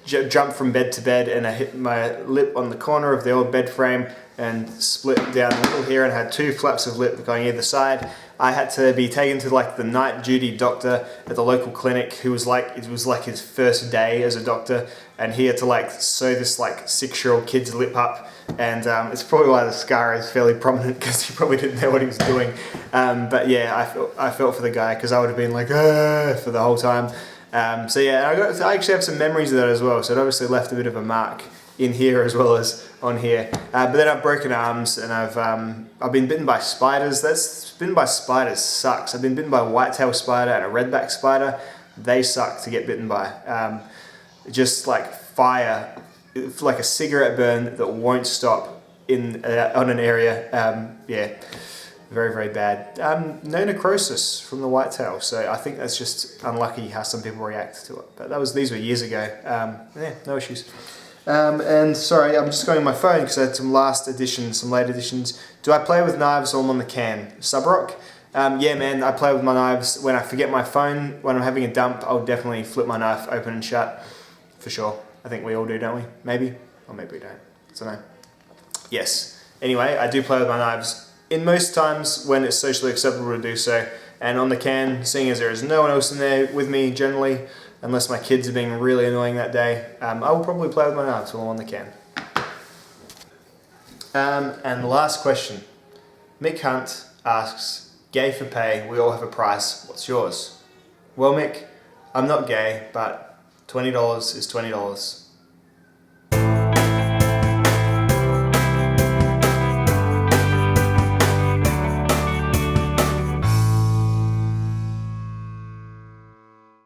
jumped from bed to bed and I hit my lip on the corner of the old bed frame and split down a little here and had two flaps of lip going either side. I had to be taken to like the night duty doctor at the local clinic who was like, it was like his first day as a doctor, and he had to like sew this like 6-year-old kid's lip up, and it's probably why the scar is fairly prominent because he probably didn't know what he was doing. But yeah, I felt for the guy because I would have been like for the whole time. So yeah, I actually have some memories of that as well, so it obviously left a bit of a mark in here as well as on here. But then I've broken arms and I've been bitten by spiders. Bitten by spiders sucks. I've been bitten by a whitetail spider and a redback spider. They suck to get bitten by. Just like fire, like a cigarette burn that won't stop on an area. Yeah, very, very bad. No necrosis from the whitetail, so I think that's just unlucky how some people react to it. But these were years ago. Yeah, no issues. And sorry, I'm just going on my phone because I had some late editions. Do I play with knives or on the can? Subrock? Yeah, man, I play with my knives. When I forget my phone, when I'm having a dump, I'll definitely flip my knife open and shut, for sure. I think we all do, don't we? Maybe? Or maybe we don't. I don't know. Yes. Anyway, I do play with my knives in most times when it's socially acceptable to do so. And on the can, seeing as there is no one else in there with me generally, unless my kids are being really annoying that day, I will probably play with my knives while I'm on the can. And the last question. Mick Hunt asks, gay for pay, we all have a price, what's yours? Well, Mick, I'm not gay, but $20 is $20.